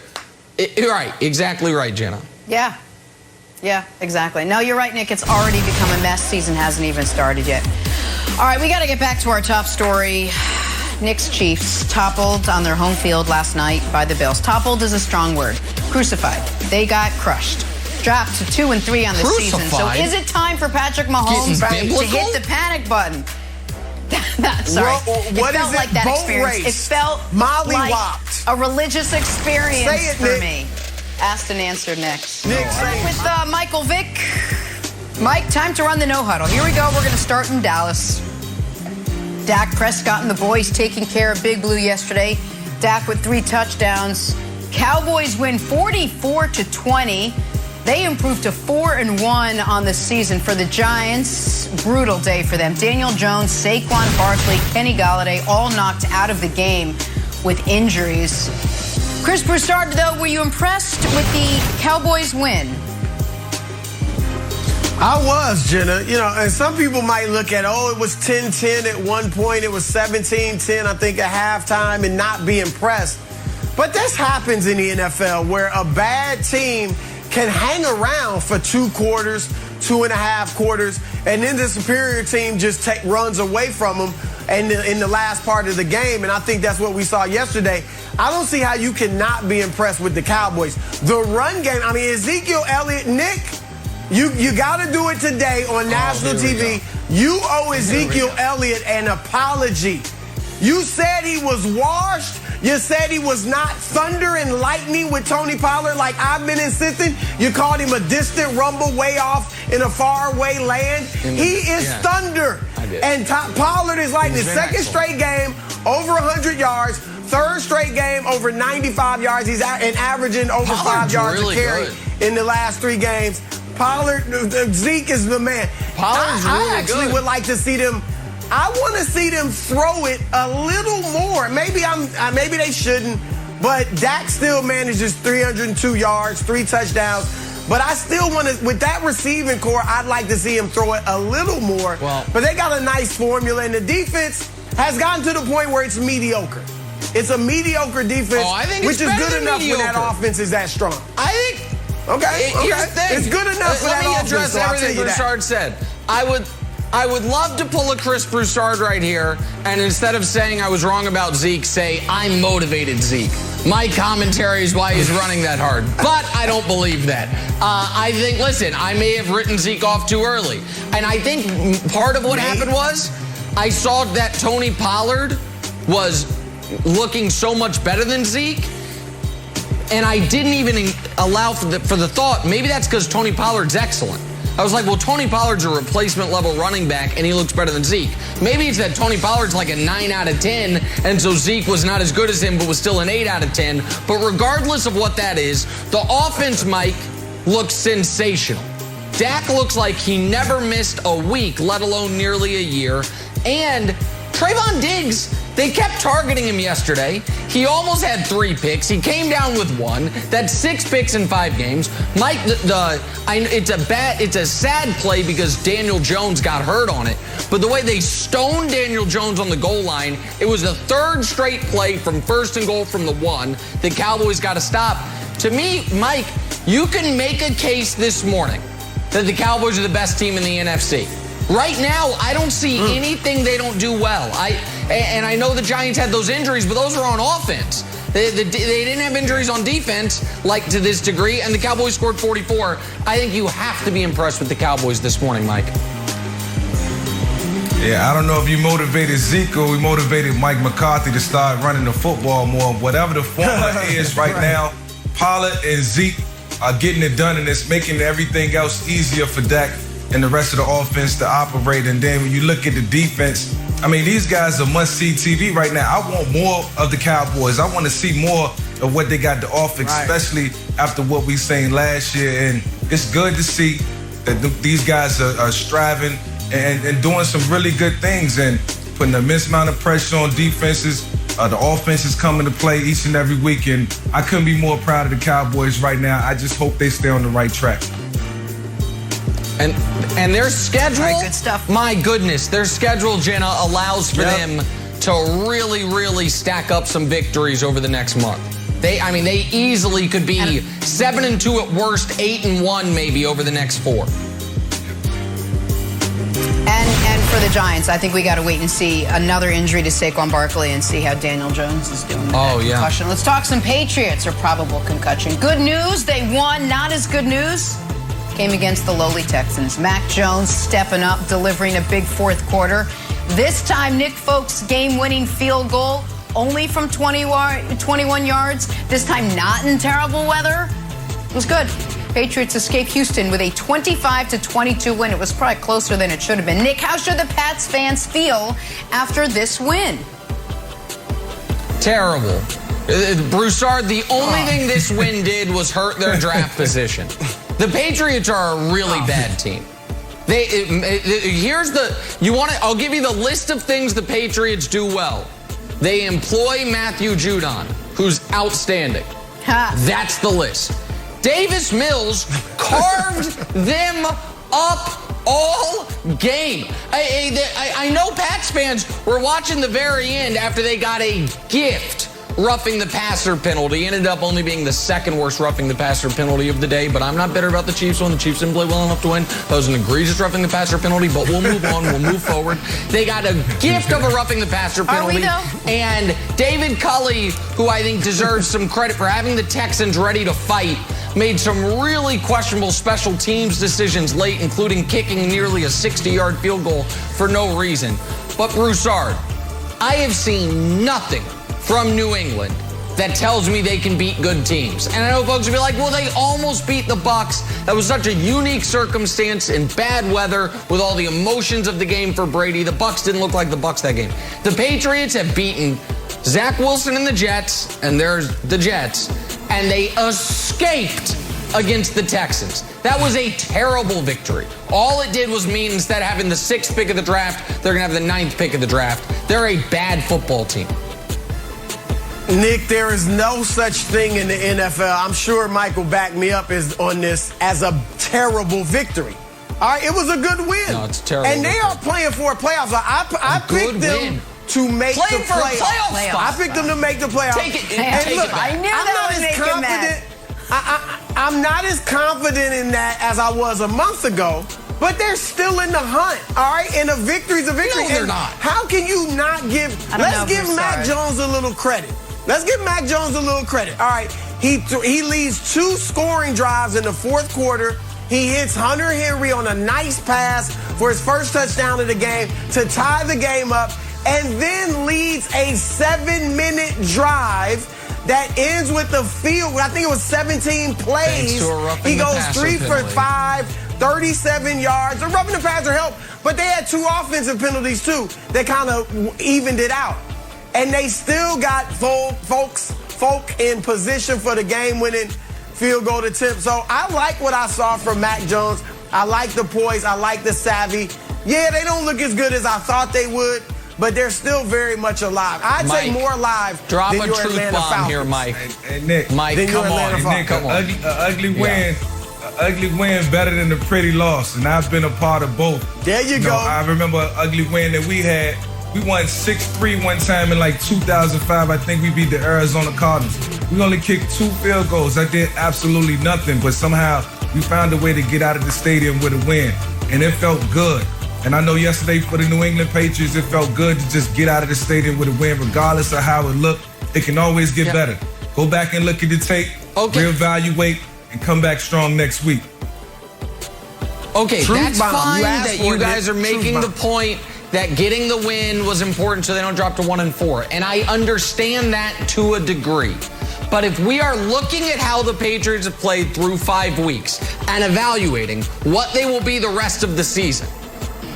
Right, exactly right, Jenna. Yeah, exactly. No, you're right, Nick. It's already become a mess. Season hasn't even started yet. All right, we got to get back to our top story. Knicks Chiefs toppled on their home field last night by the Bills. Toppled is a strong word. Crucified. They got crushed. Dropped to 2-3 on the season. So is it time for Patrick Mahomes to hit the panic button? Sorry. What it felt is like that experience. It felt like a religious experience for me. Asked and answered next. Nick, with Michael Vick. Mike, time to run the no huddle. Here we go. We're going to start in Dallas. Dak Prescott and the boys taking care of Big Blue yesterday. Dak with 3 touchdowns. Cowboys win 44-20. They improved to 4-1 on the season. For the Giants, brutal day for them. Daniel Jones, Saquon Barkley, Kenny Golladay all knocked out of the game with injuries. Chris Broussard, though, were you impressed with the Cowboys win? I was, Jenna. You know, and some people might look at, it was 10-10 at one point. It was 17-10, I think, at halftime, and not be impressed. But this happens in the NFL, where a bad team can hang around for 2 quarters, 2.5 quarters, and then the superior team just runs away from them in the last part of the game. And I think that's what we saw yesterday. I don't see how you cannot be impressed with the Cowboys. The run game, I mean, Ezekiel Elliott, Nick, you got to do it today on national TV. You owe Ezekiel Elliott an apology. You said he was washed. You said he was not thunder and lightning with Tony Pollard like I've been insisting. You called him a distant rumble way off in a faraway land. He is thunder. And Pollard is lightning. Second straight game, over 100 yards. Third straight game, over 95 yards. He's averaging over 5 yards a carry in the last 3 games. Pollard, Zeke is the man. Pollard's I actually would like to see them. I want to see them throw it a little more. Maybe they shouldn't, but Dak still manages 302 yards, 3 touchdowns. But I still want to, with that receiving core, I'd like to see him throw it a little more. But they got a nice formula, and the defense has gotten to the point where it's mediocre. It's a mediocre defense, which is good enough when that offense is that strong. I think. Okay. It's good enough for that offense. Let me address everything Broussard said. I would love to pull a Chris Broussard right here, and instead of saying I was wrong about Zeke, say I motivated Zeke. My commentary is why he's running that hard. But I don't believe that. I think, listen, I may have written Zeke off too early. And I think part of what happened was I saw that Tony Pollard was looking so much better than Zeke, and I didn't even allow for the thought, maybe that's because Tony Pollard's excellent. I was like, well, Tony Pollard's a replacement level running back, and he looks better than Zeke. Maybe it's that Tony Pollard's like a 9 out of 10, and so Zeke was not as good as him, but was still an 8 out of 10. But regardless of what that is, the offense, Mike, looks sensational. Dak looks like he never missed a week, let alone nearly a year. And Trayvon Diggs, they kept targeting him yesterday. He almost had 3 picks. He came down with 1. That's 6 picks in 5 games. Mike, it's a sad play because Daniel Jones got hurt on it. But the way they stoned Daniel Jones on the goal line, it was the 3rd straight play from 1st and goal from the 1. The Cowboys got to stop. To me, Mike, you can make a case this morning that the Cowboys are the best team in the NFC. Right now, I don't see anything they don't do well. And I know the Giants had those injuries, but those are on offense. They didn't have injuries on defense like to this degree, and the Cowboys scored 44. I think you have to be impressed with the Cowboys this morning, Mike. Yeah, I don't know if you motivated Zeke or we motivated Mike McCarthy to start running the football more. Whatever the formula is right now, Pollard and Zeke are getting it done, and it's making everything else easier for Dak and the rest of the offense to operate. And then when you look at the defense, I mean, these guys are must-see TV right now. I want more of the Cowboys. I want to see more of what they got to offer, especially after what we seen last year. And it's good to see that these guys are striving and doing some really good things and putting an immense amount of pressure on defenses. The offense is coming to play each and every week, and I couldn't be more proud of the Cowboys right now. I just hope they stay on the right track. And their schedule, good stuff. My goodness, their schedule, Jenna, allows for them to really, really stack up some victories over the next month. They easily could be 7-2 at worst, 8-1 maybe over the next 4. And for the Giants, I think we got to wait and see another injury to Saquon Barkley and see how Daniel Jones is doing. Concussion. Let's talk some Patriots or probable concussion. Good news, they won. Not as good news came against the lowly Texans. Mac Jones stepping up, delivering a big 4th quarter. This time, Nick Folk's game-winning field goal, only from 21 yards. This time, not in terrible weather. It was good. Patriots escape Houston with a 25-22 win. It was probably closer than it should have been. Nick, how should the Pats fans feel after this win? Terrible. Broussard, the only thing this win did was hurt their draft position. The Patriots are a really bad team. I'll give you the list of things the Patriots do well. They employ Matthew Judon, who's outstanding. That's the list. Davis Mills carved them up all game. I know Pats fans were watching the very end after they got a gift roughing the passer penalty. Ended up only being the 2nd worst roughing the passer penalty of the day, but I'm not bitter about the Chiefs one. The Chiefs didn't play well enough to win. That was an egregious roughing the passer penalty, but we'll move on. We'll move forward. They got a gift of a roughing the passer penalty. And David Culley, who I think deserves some credit for having the Texans ready to fight, made some really questionable special teams decisions late, including kicking nearly a 60-yard field goal for no reason. But Broussard, I have seen nothing from New England that tells me they can beat good teams. And I know folks will be like, well, they almost beat the Bucs. That was such a unique circumstance in bad weather with all the emotions of the game for Brady. The Bucs didn't look like the Bucs that game. The Patriots have beaten Zach Wilson and the Jets, and there's the Jets, and they escaped against the Texans. That was a terrible victory. All it did was mean instead of having the 6th pick of the draft, they're going to have the 9th pick of the draft. They're a bad football team. Nick, there is no such thing in the NFL. I'm sure Mike will back me up on this as a terrible victory. All right, it was a good win. No, it's terrible. And they are playing for a playoff. I picked them to make the playoffs. I picked them to make the playoffs. Take it. And look, I knew that would make him mad. I'm not as confident in that as I was a month ago, but they're still in the hunt, all right? And a victory's a victory. No, they're not. How can you not give... Let's give Mac Jones a little credit. Let's give Mac Jones a little credit. All right, he leads 2 scoring drives in the 4th quarter. He hits Hunter Henry on a nice pass for his first touchdown of the game to tie the game up, and then leads a 7-minute drive that ends with the field. I think it was 17 plays. He goes 3 for 5, 37 yards. The roughing the passer helped, but they had 2 offensive penalties too that kind of evened it out. And they still got folk in position for the game-winning field goal attempt. So I like what I saw from Mac Jones. I like the poise. I like the savvy. Yeah, they don't look as good as I thought they would, but they're still very much alive. I'd say more alive than your Atlanta Falcons. Here, Mike. And Nick, Mike, come on. Nick, an ugly win. An ugly win better than a pretty loss, and I've been a part of both. There you go. I remember an ugly win that we had. We won 6-3 one time in like 2005. I think we beat the Arizona Cardinals. We only kicked 2 field goals. That did absolutely nothing, but somehow we found a way to get out of the stadium with a win, and it felt good. And I know yesterday for the New England Patriots, it felt good to just get out of the stadium with a win, regardless of how it looked. It can always get better. Go back and look at the tape, reevaluate, and come back strong next week. Okay, that's fine that you guys are making the point that getting the win was important so they don't drop to 1-4. And I understand that to a degree. But if we are looking at how the Patriots have played through 5 weeks and evaluating what they will be the rest of the season,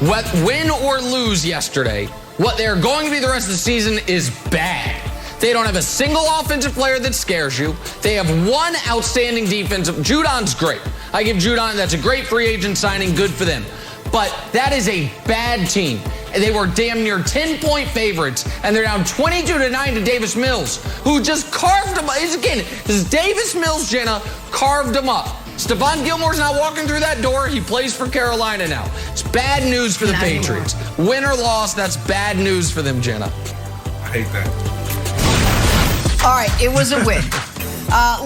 what win or lose yesterday, what they're going to be the rest of the season is bad. They don't have a single offensive player that scares you. They have 1 outstanding defensive. Judon's great. I give Judon, that's a great free agent signing, good for them. But that is a bad team. They were damn near 10-point favorites, and they're down 22-9 to Davis Mills, who just carved them up. Again, this is Davis Mills, Jenna, carved them up. Stephon Gilmore's not walking through that door. He plays for Carolina now. It's bad news for the Patriots. Win or loss, that's bad news for them, Jenna. I hate that. All right, it was a win.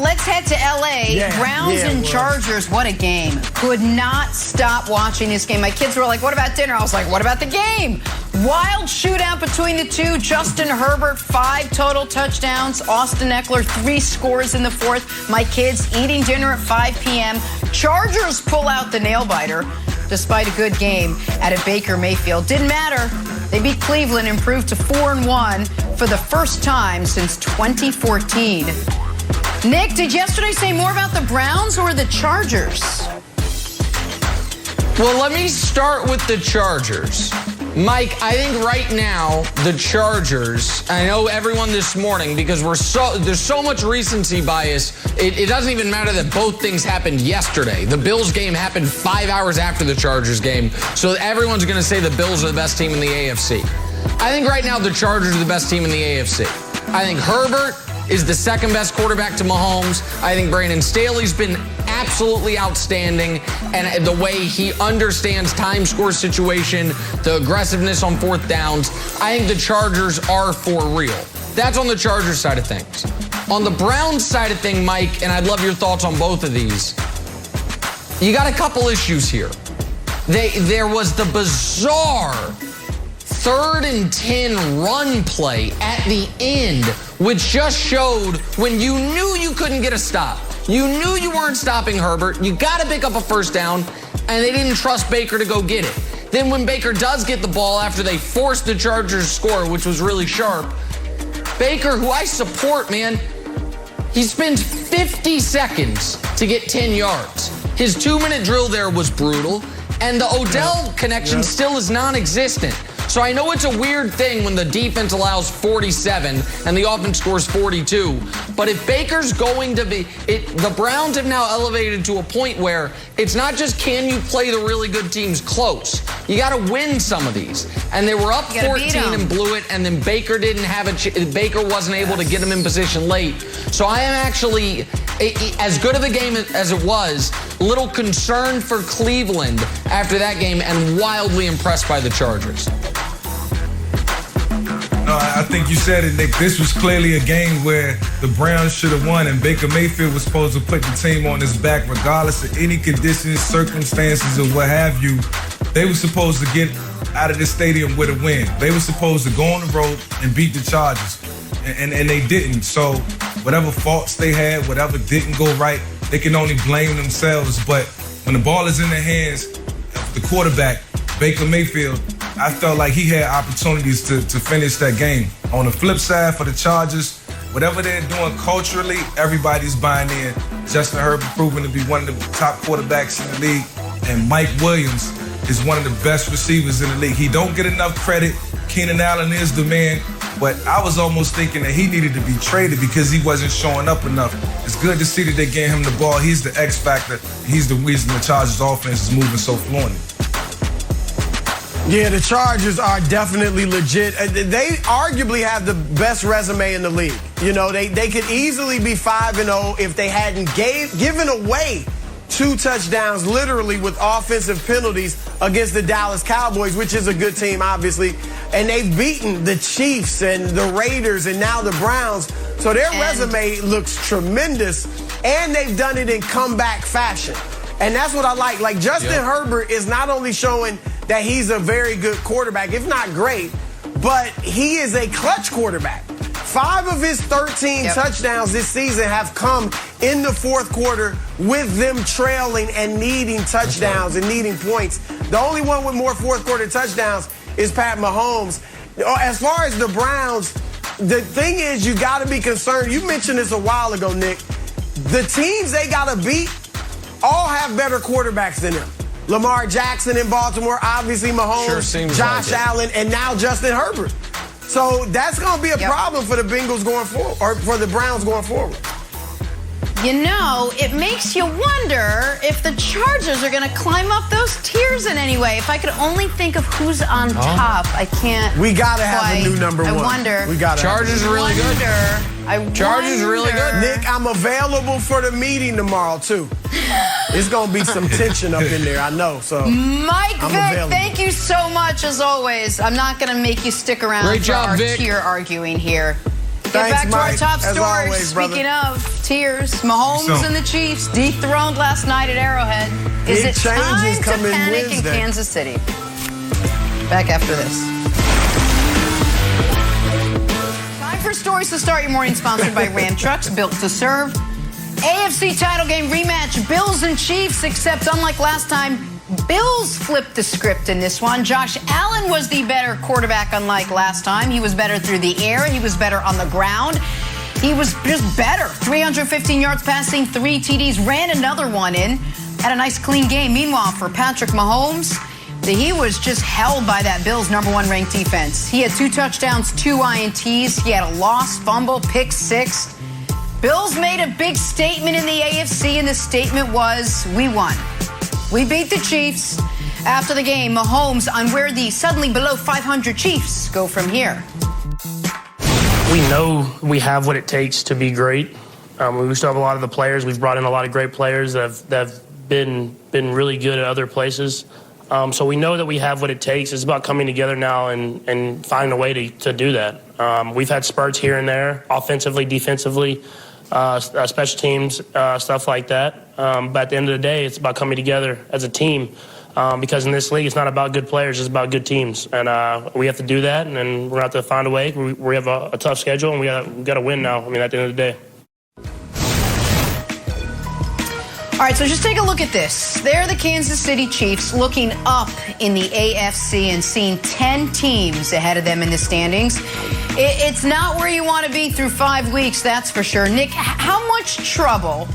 Let's head to L.A. Browns and Chargers. What a game. Could not stop watching this game. My kids were like, what about dinner? I was like, what about the game? Wild shootout between the two. Justin Herbert, 5 total touchdowns. Austin Eckler, 3 scores in the 4th. My kids eating dinner at 5 p.m. Chargers pull out the nail-biter despite a good game at a Baker Mayfield. Didn't matter. They beat Cleveland, improved to 4-1 for the first time since 2014. Nick, did yesterday say more about the Browns or the Chargers? Well, let me start with the Chargers. Mike, I think right now, the Chargers, I know everyone this morning, because there's so much recency bias, it doesn't even matter that both things happened yesterday. The Bills game happened 5 hours after the Chargers game, so everyone's going to say the Bills are the best team in the AFC. I think right now the Chargers are the best team in the AFC. I think Herbert is the second best quarterback to Mahomes. I think Brandon Staley's been absolutely outstanding, and the way he understands time score situation, the aggressiveness on 4th downs, I think the Chargers are for real. That's on the Chargers side of things. On the Browns side of things, Mike, and I'd love your thoughts on both of these, you got a couple issues here. There was the bizarre 3rd and 10 run play at the end, which just showed when you knew you couldn't get a stop. You knew you weren't stopping Herbert. You got to pick up a 1st down, and they didn't trust Baker to go get it. Then when Baker does get the ball after they forced the Chargers score, which was really sharp, Baker, who I support, man, he spends 50 seconds to get 10 yards. His 2-minute drill there was brutal, and the Odell connection still is non-existent. So I know it's a weird thing when the defense allows 47 and the offense scores 42. But if Baker's going to be, the Browns have now elevated to a point where it's not just can you play the really good teams close. You got to win some of these. And they were up 14 and blew it, and then Baker didn't have Baker wasn't able to get them in position late. So I am actually, as good of a game as it was, a little concerned for Cleveland after that game and wildly impressed by the Chargers. No, I think you said it, Nick. This was clearly a game where the Browns should have won, and Baker Mayfield was supposed to put the team on his back regardless of any conditions, circumstances, or what have you. They were supposed to get out of the stadium with a win. They were supposed to go on the road and beat the Chargers, and they didn't. So whatever faults they had, whatever didn't go right, they can only blame themselves. But when the ball is in their hands, the quarterback, Baker Mayfield, I felt like he had opportunities to finish that game. On the flip side for the Chargers, whatever they're doing culturally, everybody's buying in. Justin Herbert proving to be one of the top quarterbacks in the league. And Mike Williams is one of the best receivers in the league. He don't get enough credit. Keenan Allen is the man. But I was almost thinking that he needed to be traded because he wasn't showing up enough. It's good to see that they gave him the ball. He's the X factor. He's the reason the Chargers offense is moving so fluently. Yeah, the Chargers are definitely legit. They arguably have the best resume in the league. You know, they could easily be 5-0 if they hadn't given away 2 touchdowns literally with offensive penalties against the Dallas Cowboys, which is a good team, obviously. And they've beaten the Chiefs and the Raiders and now the Browns. So their resume looks tremendous, and they've done it in comeback fashion. And that's what I like. Like, Justin Herbert is not only showing that he's a very good quarterback, if not great, but he is a clutch quarterback. 5 of his 13 touchdowns this season have come in the fourth quarter with them trailing and needing touchdowns and needing points. The only one with more fourth quarter touchdowns is Pat Mahomes. As far as the Browns, the thing is you got to be concerned. You mentioned this a while ago, Nick. The teams they got to beat all have better quarterbacks than them. Lamar Jackson in Baltimore, obviously Mahomes, Josh Allen, and now Justin Herbert. So that's going to be a problem for the Bengals going forward, or for the Browns going forward. You know, it makes you wonder if the Chargers are going to climb up those tiers in any way. If I could only think of who's on top, I can't. We got to have a new number one. I wonder. We got Chargers are really good. Chargers are really good. Nick, I'm available for the meeting tomorrow, too. It's going to be some tension up in there, I know. So Mike Vick, thank you so much, as always. I'm not going to make you stick around for our tier arguing here. Get back to our top story. Speaking of tiers, Mahomes and the Chiefs dethroned last night at Arrowhead. Is it time to panic in Kansas City? Back after this. Time for stories to start your morning, sponsored by Ram Trucks, built to serve. AFC title game rematch, Bills and Chiefs, except unlike last time, Bills flipped the script in this one. Josh Allen was the better quarterback, unlike last time. He was better through the air. He was better on the ground. He was just better. 315 yards passing, 3 TDs, ran another one in. Had a nice clean game. Meanwhile, for Patrick Mahomes, he was just held by that Bills #1 ranked defense. He had 2 touchdowns, 2 INTs. He had a lost fumble, pick 6. Bills made a big statement in the AFC, and the statement was, we won. We beat the Chiefs. After the game, Mahomes on where the suddenly below 500 Chiefs go from here. We know we have what it takes to be great. We still have a lot of the players. We've brought in a lot of great players that have been really good at other places. So we know that we have what it takes. It's about coming together now and finding a way to do that. We've had spurts here and there, offensively, defensively, special teams, stuff like that. But at the end of the day, it's about coming together as a team. Because in this league, it's not about good players, it's about good teams. And we have to do that, and then we're going to have to find a way. We have a tough schedule, and we got to win now, at the end of the day. All right, so just take a look at this. They're the Kansas City Chiefs looking up in the AFC and seeing 10 teams ahead of them in the standings. It's not where you want to be through 5 weeks, that's for sure. Nick, how much trouble,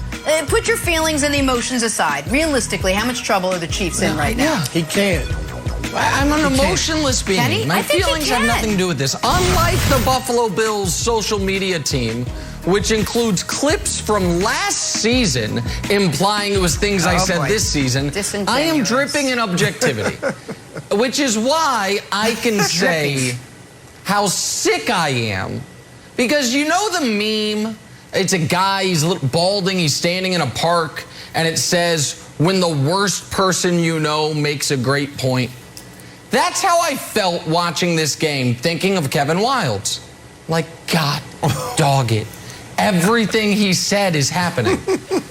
put your feelings and the emotions aside, realistically, how much trouble are the Chiefs in right now? He can't. I'm an emotionless being. My feelings have nothing to do with this. Unlike the Buffalo Bills social media team, which includes clips from last season implying it was things I said this season, I am dripping in objectivity, which is why I can say how sick I am. Because you know the meme? It's a guy, he's a little balding, he's standing in a park, and it says, when the worst person you know makes a great point. That's how I felt watching this game, thinking of Kevin Wildes. Like, God, dog it. Everything he said is happening.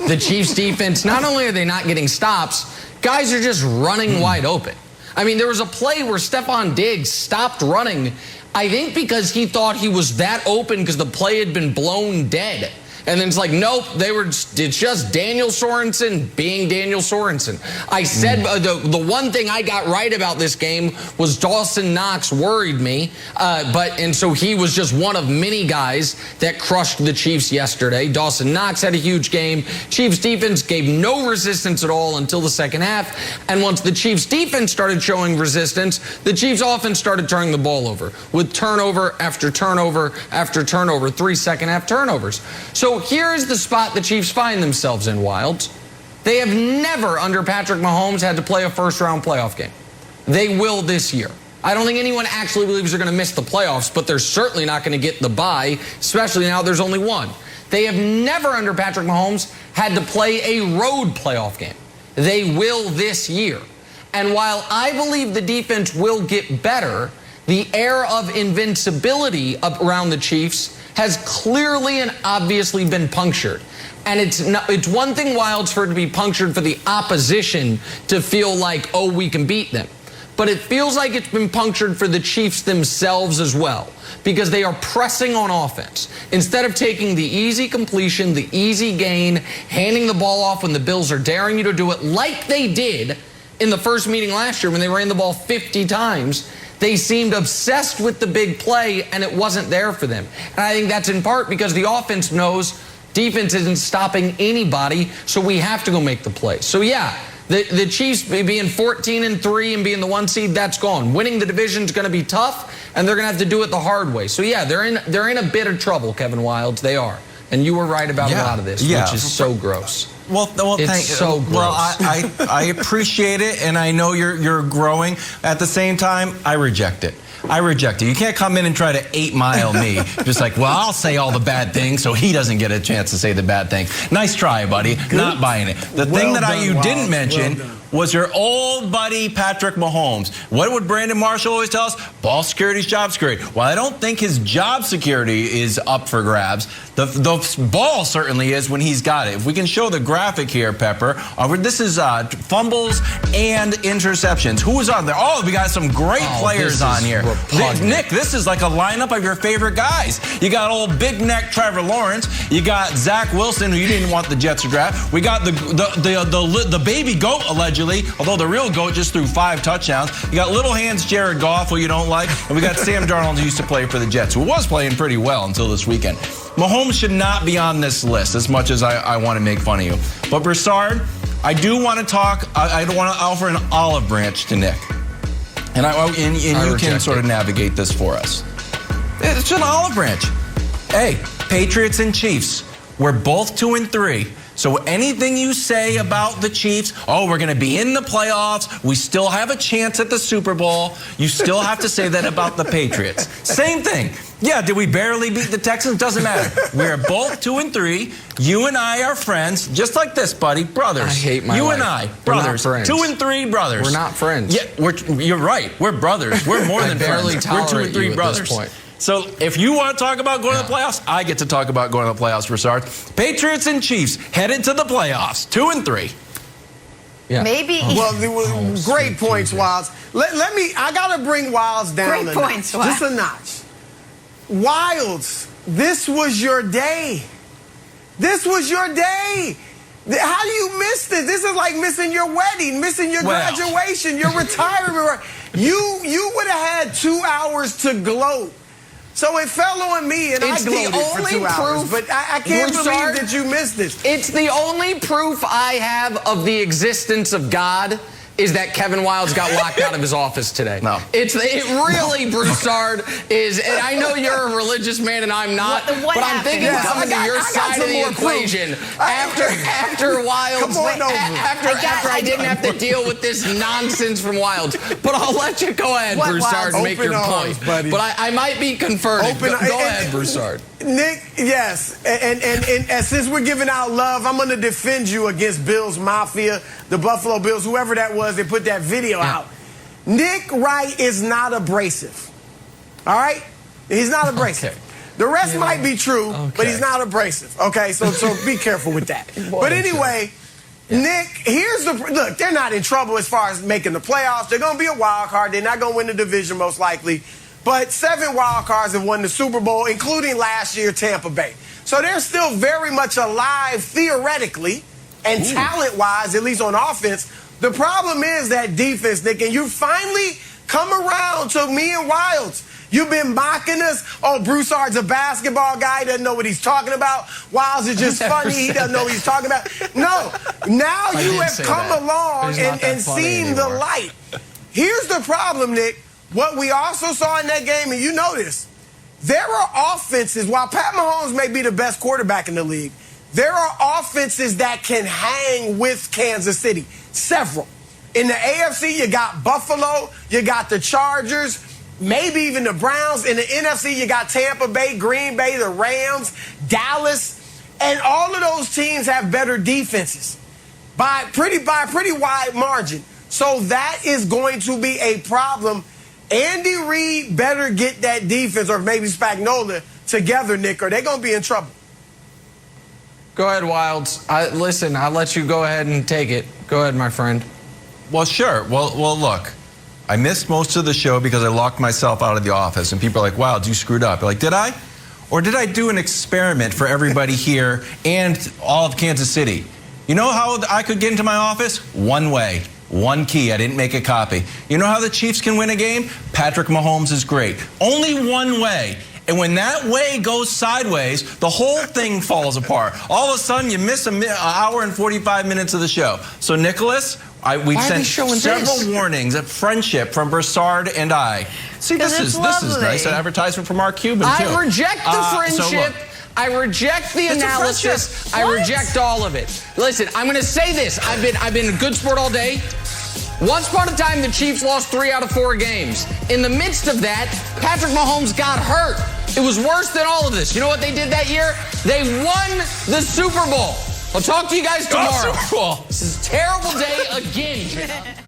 The Chiefs defense, not only are they not getting stops, guys are just running wide open. I mean, there was a play where Stephon Diggs stopped running, I think because he thought he was that open because the play had been blown dead. And then it's like, nope, it's just Daniel Sorensen being Daniel Sorensen. I said the one thing I got right about this game was Dawson Knox worried me, and so he was just one of many guys that crushed the Chiefs yesterday. Dawson Knox had a huge game. Chiefs defense gave no resistance at all until the second half, and once the Chiefs defense started showing resistance, the Chiefs offense started turning the ball over with turnover after turnover after turnover, 3 second-half turnovers. So here's the spot the Chiefs find themselves in, Wilds. They have never, under Patrick Mahomes, had to play a first-round playoff game. They will this year. I don't think anyone actually believes they're going to miss the playoffs, but they're certainly not going to get the bye, especially now there's only one. They have never, under Patrick Mahomes, had to play a road playoff game. They will this year. And while I believe the defense will get better, the air of invincibility around the Chiefs has clearly and obviously been punctured. And it's one thing, Wilds, for it to be punctured for the opposition to feel like, oh, we can beat them. But it feels like it's been punctured for the Chiefs themselves as well, because they are pressing on offense. Instead of taking the easy completion, the easy gain, handing the ball off when the Bills are daring you to do it, like they did in the first meeting last year when they ran the ball 50 times, they seemed obsessed with the big play, and it wasn't there for them. And I think that's in part because the offense knows defense isn't stopping anybody, so we have to go make the play. So, yeah, the Chiefs being 14-3 and being the 1 seed, that's gone. Winning the division is going to be tough, and they're going to have to do it the hard way. So, yeah, they're in a bit of trouble, Kevin Wilds. They are. And you were right about a lot of this, which is so gross. Well, it's so gross. Well, I appreciate it, and I know you're growing. At the same time, I reject it. You can't come in and try to 8 Mile me. Just like, well, I'll say all the bad things so he doesn't get a chance to say the bad things. Nice try, buddy. Good. Not buying it. The thing that you didn't mention was your old buddy Patrick Mahomes. What would Brandon Marshall always tell us? Ball security is job security. Well, I don't think his job security is up for grabs. The ball certainly is when he's got it. If we can show the graphic here, Pepper. This is fumbles and interceptions. Who is on there? Oh, we got some great players on here. Nick, this is like a lineup of your favorite guys. You got old big neck Trevor Lawrence. You got Zach Wilson, who you didn't want the Jets to draft. We got the baby goat, allegedly, although the real goat just threw 5 touchdowns. You got little hands Jared Goff, who you don't like. And we got Sam Darnold, who used to play for the Jets, who was playing pretty well until this weekend. Mahomes should not be on this list as much as I want to make fun of you. But Broussard, I do want to talk. I want to offer an olive branch to Nick. And you can sort of navigate this for us. It's an olive branch. Hey, Patriots and Chiefs, we're both 2-3. So anything you say about the Chiefs, oh, we're going to be in the playoffs, we still have a chance at the Super Bowl, you still have to say that about the Patriots. Same thing. Yeah, did we barely beat the Texans? Doesn't matter. We're both 2-3. You and I are friends, just like this, buddy. Brothers. I hate my life. And I, brothers. 2-3 brothers. We're not friends. Yeah, you're right. We're brothers. We're more than friends. We're 2-3 brothers. At this point. So if you want to talk about going to the playoffs, I get to talk about going to the playoffs, Broussard. Patriots and Chiefs headed to the playoffs, 2-3. Yeah. Maybe. Well, great points, Wilds. I got to bring Wilds down great points, just a notch. Wilds, this was your day. This was your day. How do you miss this? This is like missing your wedding, missing your graduation, your retirement. You would have had 2 hours to gloat. So it fell on me, and I gloated for 2 hours. But I can't believe that you missed this. It's the only proof I have of the existence of God is that Kevin Wilds got locked out of his office today. No. It really, Broussard, is, and I know you're a religious man and I'm not, but I'm thinking coming to your side of the equation. After Wilds, after I didn't have to deal with this nonsense from Wilds. But I'll let you go ahead, Broussard, and make your point. Buddy. But I might be converted. Go ahead, Broussard. Nick, yes, and since we're giving out love, I'm going to defend you against Bills Mafia, the Buffalo Bills, whoever that was that put that video out. Nick Wright is not abrasive, all right? He's not abrasive. Okay. The rest might be true, but he's not abrasive, okay? So be careful with that. But anyway, Nick, here's look, they're not in trouble as far as making the playoffs. They're going to be a wild card. They're not going to win the division most likely. But 7 wild cards have won the Super Bowl, including last year Tampa Bay. So they're still very much alive theoretically and talent-wise, at least on offense. The problem is that defense, Nick, and you finally come around to me and Wilds. You've been mocking us. Oh, Broussard's a basketball guy. He doesn't know what he's talking about. Wilds is just funny. He doesn't know what he's talking about. No. Now you have come along and seen the light. Here's the problem, Nick. What we also saw in that game, and you know this, there are offenses, while Pat Mahomes may be the best quarterback in the league, there are offenses that can hang with Kansas City. Several. In the AFC, you got Buffalo, you got the Chargers, maybe even the Browns. In the NFC, you got Tampa Bay, Green Bay, the Rams, Dallas. And all of those teams have better defenses by a pretty wide margin. So that is going to be a problem. Andy Reid better get that defense, or maybe Spagnuolo, together, Nick, or they're going to be in trouble. Go ahead, Wilds. Listen, I'll let you go ahead and take it. Go ahead, my friend. Well, sure. Well, look, I missed most of the show because I locked myself out of the office, and people are like, Wilds, you screwed up. Like, did I? Or did I do an experiment for everybody here and all of Kansas City? You know how I could get into my office? One way. One key. I didn't make a copy. You know how the Chiefs can win a game? Patrick Mahomes is great. Only one way. And when that way goes sideways, the whole thing falls apart. All of a sudden, you miss an hour and 45 minutes of the show. So, Nicholas, we've sent several warnings of friendship from Broussard and I. See, this is nice. An advertisement from Mark Cuban, too. I reject the friendship. I reject the analysis. I reject all of it. Listen, I'm going to say this. I've been a good sport all day. Once upon a time, the Chiefs lost 3 out of 4 games. In the midst of that, Patrick Mahomes got hurt. It was worse than all of this. You know what they did that year? They won the Super Bowl. I'll talk to you guys tomorrow. Super Bowl. This is a terrible day again, Jenna.